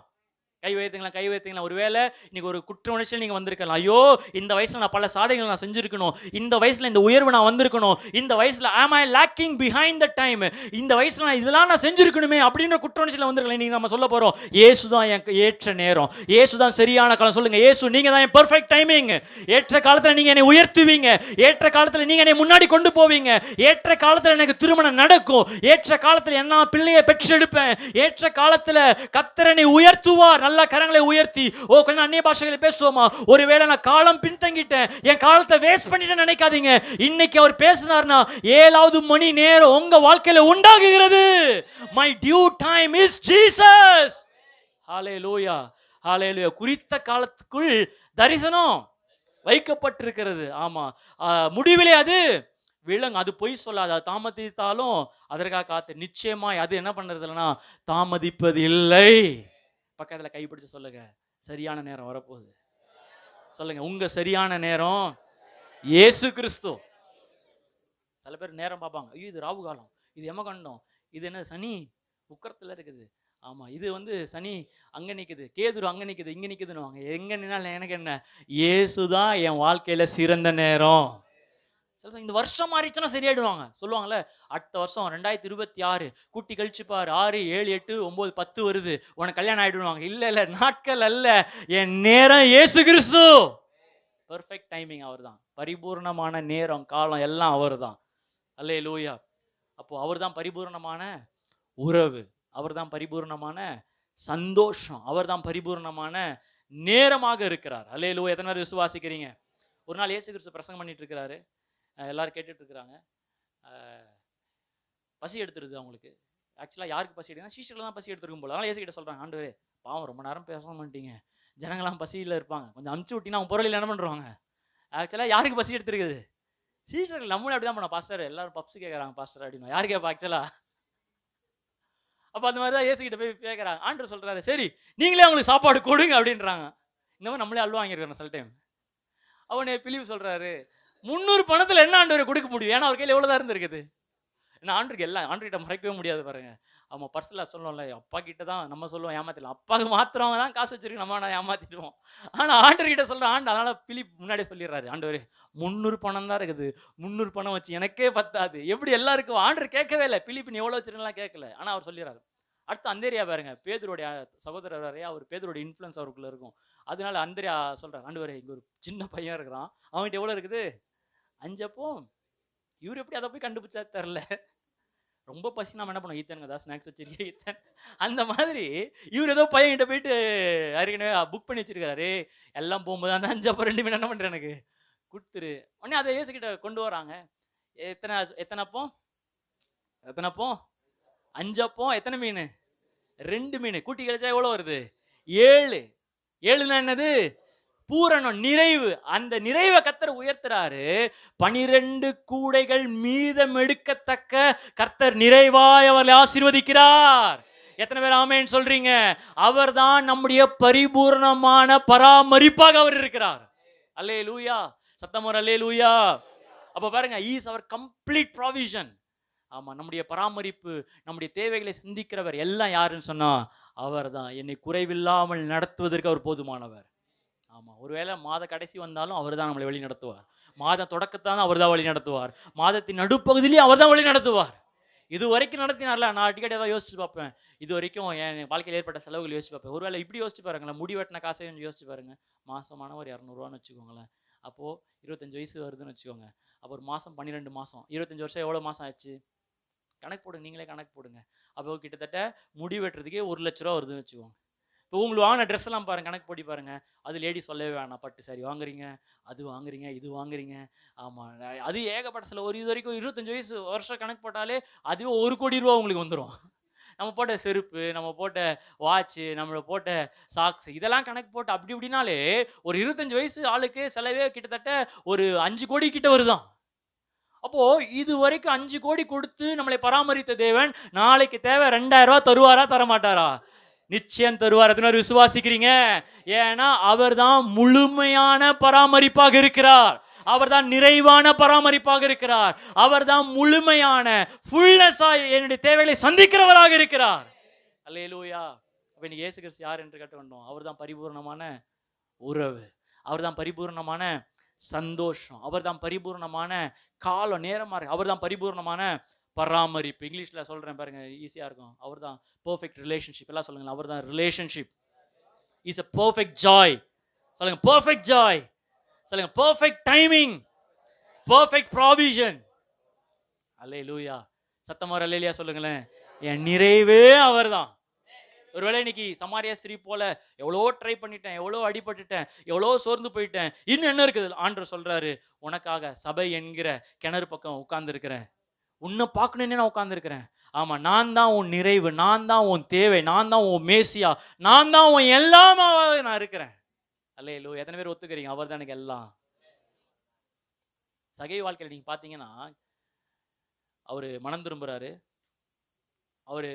கை வைத்தீங்களா? ஒருவேளை இன்னைக்கு ஒரு குற்ற உணர்ச்சியில் நீங்க வந்திருக்கலாம். ஐயோ, இந்த வயசுல நான் பல சாதனைகள் நான் செஞ்சிருக்கணும், இந்த வயசுல இந்த உயர்வு நான் வந்திருக்கணும், இந்த வயசுல am I lacking behind the time, இந்த வயசுல நான் இதெல்லாம் நான் செஞ்சிருக்கணுமே அப்படின்ற குற்ற உணர்ச்சியில் வந்திருக்கலாம். இன்னைக்கு நம்ம சொல்ல போறோம், இயேசுதான் ஏற்ற நேரம், இயேசுதான் சரியான காலம். சொல்லுங்க, இயேசு நீங்க தான் என் பெர்ஃபெக்ட் டைமிங். ஏற்ற காலத்துல நீங்க என்னை உயர்த்துவீங்க, ஏற்ற காலத்துல நீங்க என்னை முன்னாடி கொண்டு போவீங்க, ஏற்ற காலத்துல எனக்கு திருமணம் நடக்கும், ஏற்ற காலத்துல என்ன பிள்ளையை பெற்றெடுப்பேன், ஏற்ற காலத்துல கர்த்தரை உயர்த்துவார். நல்ல கரங்களை உயர்த்தி, கொஞ்சம் அந்நிய பாஷைகளை பேசுவோமா? ஒருவேளை நான் காலம் பின்தங்கிட்டேன், என் காலத்தை வேஸ்ட் பண்ணிட்டேன்னு நினைக்காதீங்க. இன்னைக்கு அவர் பேசினார்னா 7வது மணி நேரம் உங்க வாழ்க்கையில உண்டாகுகிறது. My due time is Jesus. ஹல்லேலூயா, ஹல்லேலூயா. குறித்த காலத்துக்குள் தரிசனம் வைக்கப்பட்டிருக்கிறது. ஆமா, முடிவிலே அது விலங்கு, அது பொய் சொல்லாது. அது தாமதித்தாலும் அதற்காக காத்து நிச்சயமாய் அது என்ன பண்றது இல்லைன்னா தாமதிப்பது இல்லை. பக்கத்துல கைப்பிடிச்சு சொல்லுங்க, சரியான நேரம் வரப்போகுது. சொல்லுங்க, உங்க சரியான நேரம் இயேசு கிறிஸ்து. சில பேர் நேரம் பார்ப்பாங்க, ஐயோ இது ராவு காலம், இது யமகண்டம், இது என்ன சனி உக்கரத்துல இருக்குது, ஆமா இது சனி அங்க நிக்குது, கேதுரு அங்க நிக்குது, இங்க நிக்குதுன்னு எங்க நின்னாலும் எனக்கு என்ன, இயேசுதான் என் வாழ்க்கையில சிறந்த நேரம். இந்த வருஷம் மாறிச்சுன்னா சரியாயிடுவாங்க. சொல்லுவாங்கல்ல, அடுத்த வருஷம் 2026 கூட்டி கழிச்சு பாரு, 6, 7, 8, 9, 10 வருது, உனக்கு கல்யாணம் ஆயிடுவாங்க. இல்ல, நாட்கள் அல்ல, என் நேரம் இயேசு கிறிஸ்து. பெர்ஃபெக்ட் டைமிங் அவர் தான். பரிபூர்ணமான நேரம், காலம் எல்லாம் அவர் தான். அல்லேலூயா. அப்போ அவர் தான் பரிபூர்ணமான உறவு, அவர் தான் பரிபூர்ணமான சந்தோஷம், அவர் தான் பரிபூர்ணமான நேரமாக இருக்கிறார். அல்லேலூயா. எத்தனை பேர் விசுவாசிக்கிறீங்க? ஒரு நாள் இயேசு கிறிஸ்து பிரசங்கம் பண்ணிட்டு இருக்கிறாரு. எல்லாரும் கேட்டுட்டு இருக்கிறாங்க. பசி எடுத்துருது அவங்களுக்கு. ஆக்சுவலாக யாருக்கு பசி எடுக்குன்னா சீஷர்கள் தான் பசி எடுத்துருக்கும் போல. அதனால இயேசு கிட்ட சொல்கிறாங்க, ஆண்டவரே பாவம் ரொம்ப நேரம் பேச மாட்டீங்க, ஜனங்களாம் பசியில் இருப்பாங்க, கொஞ்சம் அமுச்சு விட்டினா அவங்க பொருளில் என்ன பண்ணுறாங்க. ஆக்சுவலாக யாருக்கு பசி எடுத்துருக்குது? சீஷர்கள். நம்மளும் அப்படி தான் பண்ணோம், பாஸ்டர் எல்லாரும் பப்ஸ் கேட்குறாங்க பாஸ்டர் அப்படின்னு. யாரு கேட்பா ஆக்சுவலாக? அப்போ அந்த மாதிரி தான் இயேசு கிட்ட போய் கேட்குறாங்க. ஆண்டவர் சொல்கிறாரு, சரி நீங்களே அவங்களுக்கு சாப்பாடு கொடுங்க அப்படின்றாங்க. இந்த மாதிரி நம்மளே அல்வா வாங்கியிருக்கிறோம் சில டைம். அவனே பிலிப்பு சொல்கிறாரு, 300 பணத்தில் என்ன ஆண்டவரை கொடுக்க முடியும்? ஏன்னா அவர் கையில் எவ்வளோதான் இருந்திருக்குது. ஏன்னா ஆண்டருக்கு எல்லாம் ஆண்டர்கிட்ட மறைக்கவே முடியாது பாருங்க. அவன் பர்ஸில் சொல்லணும்ல, அப்பா கிட்ட தான் நம்ம சொல்லுவோம் ஏமாத்திடலாம், அப்பாவுக்கு மாத்திரம் தான் காசு வச்சிருக்கு, நம்ம நான் ஏமாத்திடுவோம். ஆனால் ஆண்டர்கிட்ட சொல்கிற ஆண்டு. அதனால பிலிப் முன்னாடியே சொல்லிடுறாரு, ஆண்டவர் 300 பணம் தான் இருக்குது, 300 பணம் வச்சு எனக்கே பத்தாது. எப்படி எல்லாருக்கும் ஆண்டர் கேட்கவே இல்லை, பிலிப் நீ எவ்வளோ வச்சிருக்கலாம் கேட்கல. ஆனால் அவர் சொல்லிடுறாரு. அடுத்து அந்தேரியா பாருங்க, பேதுருடைய சகோதரர் வரையா, அவர் பேதுருடைய இன்ஃப்ளூயன்ஸ் அவருக்குள்ள இருக்கும். அதனால அந்தேரியா சொல்றாரு, ஆண்டவரே இங்க ஒரு சின்ன பையன் இருக்கிறான், அவன்கிட்ட எவ்வளோ இருக்குது? 5 அப்போ. இவர் எப்படி அதை போய் கண்டுபிடிச்சா தெரில. ரொம்ப பசி நம்ம என்ன பண்ணுவோம், ஈத்தனுங்க தான் ஸ்நாக்ஸ் வச்சிருக்கேன் ஈத்தன். அந்த மாதிரி இவர் ஏதோ பையன்கிட்ட போயிட்டு ஏற்கனவே புக் பண்ணி வச்சிருக்காரு. எல்லாம் போகும்போது அந்த 5 அப்போ 2 மீன் என்ன பண்ணுறேன் எனக்கு கொடுத்துரு. உடனே அதை இயேசுகிட்ட கொண்டு வராங்க. எத்தனை அப்போ 5 அப்போ, எத்தனை மீன்? 2 மீன். கூட்டி கழிச்சா எவ்வளோ வருது? 7. 7னா என்னது? பூரணம், நிறைவு. அந்த நிறைவை கர்த்தர் உயர்த்துறாரு. 12 கூடைகள் மீதம் எடுக்கத்தக்க கர்த்தர் நிறைவாய் அவர்களை ஆசீர்வதிக்கிறார். எத்தனை பேர் ஆமென் சொல்றீங்க? அவர் தான் நம்முடைய பரிபூர்ணமான பராமரிப்பாக அவர் இருக்கிறார். அல்லேலூயா. சத்தம் வர அல்லேலூயா. அப்ப பாருங்க, ஈஸ் அவர் கம்ப்ளீட் ப்ராவிஷன். ஆமா, நம்முடைய பராமரிப்பு, நம்முடைய தேவைகளை சந்திக்கிறவர் எல்லாம் யாருன்னு சொன்னா அவர் தான். என்னை குறைவில்லாமல் நடத்துவதற்கு அவர் போதுமானவர். ஆமா, ஒருவேளை மாத கடைசி வந்தாலும் அவர் தான் நம்மளை வழி நடத்துவார். மாத தொடக்கத்தான் அவர் தான் வழி நடத்துவார். மாதத்தின் நடுப்பகுதியிலேயே அவர் தான் வழி நடத்துவார். இது வரைக்கும் நடத்தினார்ல. நான் அடிக்கடி ஏதாவது யோசிச்சு பார்ப்பேன், இது வரைக்கும் என் வாழ்க்கையில் ஏற்பட்ட செலவுகள் யோசிச்சு பார்ப்பேன். ஒருவேளை இப்படி யோசிச்சு பாருங்களேன், முடி வெட்டின காசை கொஞ்சம் யோசிச்சு பாருங்க. மாசமான ஒரு 200 வச்சுக்கோங்களேன். அப்போது 25 வயசு வருதுன்னு வச்சுக்கோங்க. அப்போ ஒரு மாதம் 12 மாதம், 25 வருஷம் எவ்வளோ மாதம் ஆச்சு? கணக்கு போடுங்க, நீங்களே கணக்கு போடுங்க. அப்போ கிட்டத்தட்ட முடி வெட்டுறதுக்கே 1 லட்ச ரூபா வருதுன்னு வச்சுக்கோங்க. இப்போ உங்களுக்கு வாங்கின ட்ரெஸ் எல்லாம் பாருங்க, கணக்கு போட்டி பாருங்க. அது லேடி சொல்லவே வேணாம், பட்டு சாரி வாங்குறீங்க, அது வாங்குறீங்க, இது வாங்குறீங்க. ஆமாம், அது ஏகப்பட்ட சில ஒரு இது வரைக்கும் 25 வருஷம் கணக்கு போட்டாலே அதுவே 1 கோடி ரூபா உங்களுக்கு வந்துடும். நம்ம போட்ட செருப்பு, நம்ம போட்ட வாட்சு, நம்மளை போட்ட சாக்ஸ், இதெல்லாம் கணக்கு போட்டு அப்படி இப்படினாலே ஒரு 25 வயசு ஆளுக்கு செலவே கிட்டத்தட்ட ஒரு 5 கோடி கிட்ட வருதான். அப்போ இது வரைக்கும் 5 கோடி கொடுத்து நம்மளை பராமரித்த தேவன் நாளைக்கு தேவை 2000 ரூபாய் தருவாரா தரமாட்டாரா? நிச்சயம் தருவார். எத்தனை விசுவாசிக்கிறீங்க? ஏன்னா அவர் தான் முழுமையான பராமரிப்பாக இருக்கிறார். அவர் தான் நிறைவான பராமரிப்பாக இருக்கிறார். அவர் தான் முழுமையான ஃபுல்னஸா என்னுடைய தேவைகளை சந்திக்கிறவராக இருக்கிறார். அல்லேலூயா. அப்ப இன்னைக்கு இயேசு கிறிஸ்து யார் என்று கேட்ட வேண்டும். அவர் தான் பரிபூர்ணமான உறவு, அவர் தான் பரிபூர்ணமான சந்தோஷம், அவர் தான் பரிபூர்ணமான காலம் நேரமா இருக்கு, அவர் தான் பரிபூர்ணமான பராமரிப்பு. இங்கிலீஷ்ல சொல்றேன் பாருங்க, ஈஸியா இருக்கும். அவர் தான் பெர்ஃபெக்ட் ரிலேஷன்ஷிப். எல்லாம் சொல்லுங்க, அவர் தான் relationship. Is a perfect joy. சொல்லுங்க perfect joy. சொல்லுங்க perfect timing, perfect provision. அல்லேலூயா. சத்தமா அல்லேலூயா சொல்லுங்களேன். என் நிறைவே அவர்தான். ஒருவேளை இன்னைக்கு சமாரியா ஸ்திரீ போல எவ்வளோ ட்ரை பண்ணிட்டேன், எவ்வளோ அடிபட்டுட்டேன், எவ்வளோ சோர்ந்து போயிட்டேன், இன்னும் என்ன இருக்குது? ஆண்டவர் சொல்றாரு, உனக்காக சபை என்கிற கிணறு பக்கம் உட்கார்ந்து இருக்கிறேன், உன்னை பார்க்கணுன்னு நான் உட்கார்ந்துருக்கிறேன். ஆமா, நான் தான் உன் நிறைவு, நான் தான் உன் தேவை, நான் தான் உன் மேசியா, நான் தான் உன் எல்லாமாவது நான் இருக்கிறேன். அல்லேலூயா. எத்தனை பேர் ஒத்துக்கிறீங்க? அவர் தான் எனக்கு எல்லாம். சகை வாழ்க்கையில் நீங்க பாத்தீங்கன்னா, அவரு மனம் திரும்புறாரு. அவரு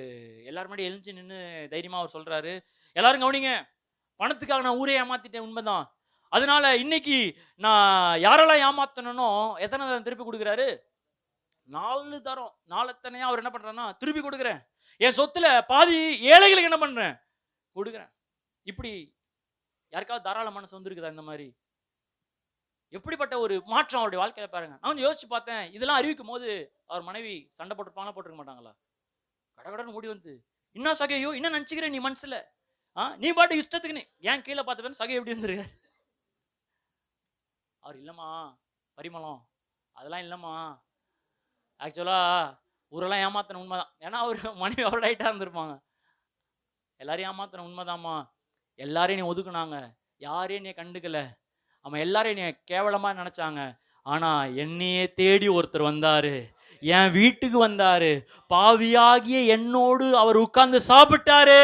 எல்லாரும் முன்னாடி எழுந்து நின்று தைரியமா அவர் சொல்றாரு, எல்லாரும் கவனிங்க, பணத்துக்காக நான் ஊரே ஏமாத்திட்டேன், உண்மைதான். அதனால இன்னைக்கு நான் யாரெல்லாம் ஏமாத்தனோ எத்தனை தரம் திருப்பி கொடுக்குறாரு? 4 தரம். 4 எத்தனையா அவர் என்ன பண்றாருன்னா திருப்பி கொடுக்குறேன். என் சொத்துல பாதி ஏழைகளுக்கு என்ன பண்றேன்? கொடுக்குறேன். இப்படி யாருக்காவது தாராள மனசு வந்துருக்குதா? இந்த மாதிரி எப்படிப்பட்ட ஒரு மாற்றம் அவருடைய வாழ்க்கையில பாருங்க. நான் வந்து யோசிச்சு பார்த்தேன், இதெல்லாம் அறிவிக்கும் போது அவர் மனைவி சண்டை போட்டிருக்க மாட்டாங்களா? கடகடன்னு ஓடி வந்து, என்ன சகையோ என்ன நினைச்சுக்கிறேன் நீ மனசுல? நீ பாட்டு இஷ்டத்துக்கு நீ ஏன் கீழே பார்த்த சகை எப்படி வந்துருக்க? அவர் இல்லம்மா பரிமளம், அதெல்லாம் இல்லம்மா, ஆக்சுவலா ஊரெல்லாம் ஏமாத்தின உண்மைதான். ஏன்னா அவர் மனைவி அவரோட ரைட்டா இருந்திருப்பாங்க. எல்லாரையும் ஏமாத்தின உண்மைதாம்மா, எல்லாரையும் நீ ஒதுக்குனாங்க, யாரையும் நீ கண்டுக்கல, அவன் எல்லாரையும் நீ கேவலமா நினைச்சாங்க. ஆனா என்னையே தேடி ஒருத்தர் வந்தாரு, என் வீட்டுக்கு வந்தாரு, பாவியாகிய என்னோடு அவர் உட்கார்ந்து சாப்பிட்டாரு,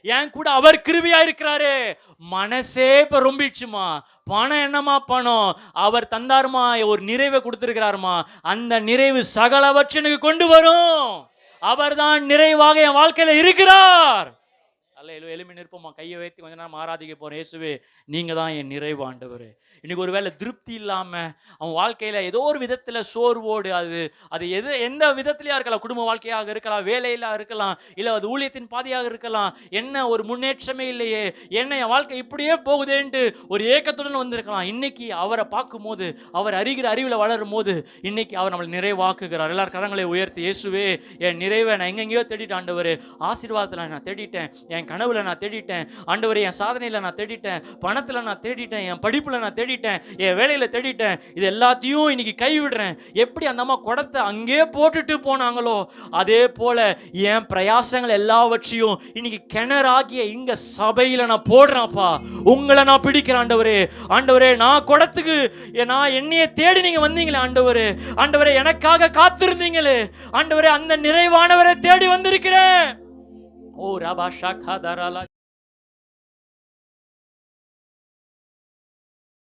என் கூட அவர் கிருபையா இருக்கிறாரு. மனசே இப்ப ரொம்பிடுச்சுமா. பணம் என்னமா பணம்? அவர் தந்தாருமா, ஒரு நிறைவை கொடுத்திருக்கிறாருமா. அந்த நிறைவு சகலவற்றை கொண்டு வரும். அவர் தான் நிறைவாக என் வாழ்க்கையில இருக்கிறார். எலும்பி நிற்போமா, கையை வைத்து கொஞ்ச நேரம் ஆராதிக்க போறேன். இயேசுவே, நீங்க தான் என் நிறைவு ஆண்டவரே. இன்னைக்கு ஒரு வேளை திருப்தி இல்லாம அவன் வாழ்க்கையில ஏதோ ஒரு விதத்துல சோர்வோடு, அது எந்த விதத்திலயா இருக்கலாம், குடும்ப வாழ்க்கையாக இருக்கலாம், வேலையில இருக்கலாம், இல்ல அது ஊழியத்தின் பாதையாக இருக்கலாம். என்ன ஒரு முன்னேற்றமே இல்லையே, என்ன என் வாழ்க்கை இப்படியே போகுதேன்ட்டு ஒரு ஏக்கத்துடன் வந்திருக்கலாம். இன்னைக்கு அவரை பார்க்கும் போது, அவர் அறிகிற அறிவில் வளரும் போது, இன்னைக்கு அவர் நம்மளை நிறைவாக்குகிறார். எல்லாரும் கரங்களை உயர்த்தி, இயேசுவே, என் நிறைவை நான் எங்கெங்கேயோ தேடிட்டேன் ஆண்டவரே, ஆசீர்வாதத்துல நான் தேடிட்டேன், என் கனவுல நான் தேடிட்டேன் ஆண்டவரே, என் சாதனையில நான் தேடிட்டேன், பணத்துல நான் தேடிட்டேன், என் படிப்புல நான் தேடிட்டேன், என் வேலையில தேடிட்டேன், இது எல்லாத்தையும் இன்னைக்கு கைவிடுறேன். எப்படி அந்த அம்மா குடத்தை அங்கே போட்டுட்டு போனாங்களோ அதே போல என் பிரயாசங்கள் எல்லாவற்றையும் இன்னைக்கு கிணறாகிய இங்க சபையில நான் போடுறேன்ப்பா. உங்களை நான் பிடிக்கிறேன் ஆண்டவரே. ஆண்டவரே, நான் குடத்துக்கு நான் என்னைய தேடி நீங்க வந்தீங்களே ஆண்டவரே, ஆண்டவரே எனக்காக காத்திருந்தீங்களே ஆண்டவரே, அந்த நிறைவானவரை தேடி வந்திருக்கிறேன். ஓ ராபா ஷாக்கா தாராலா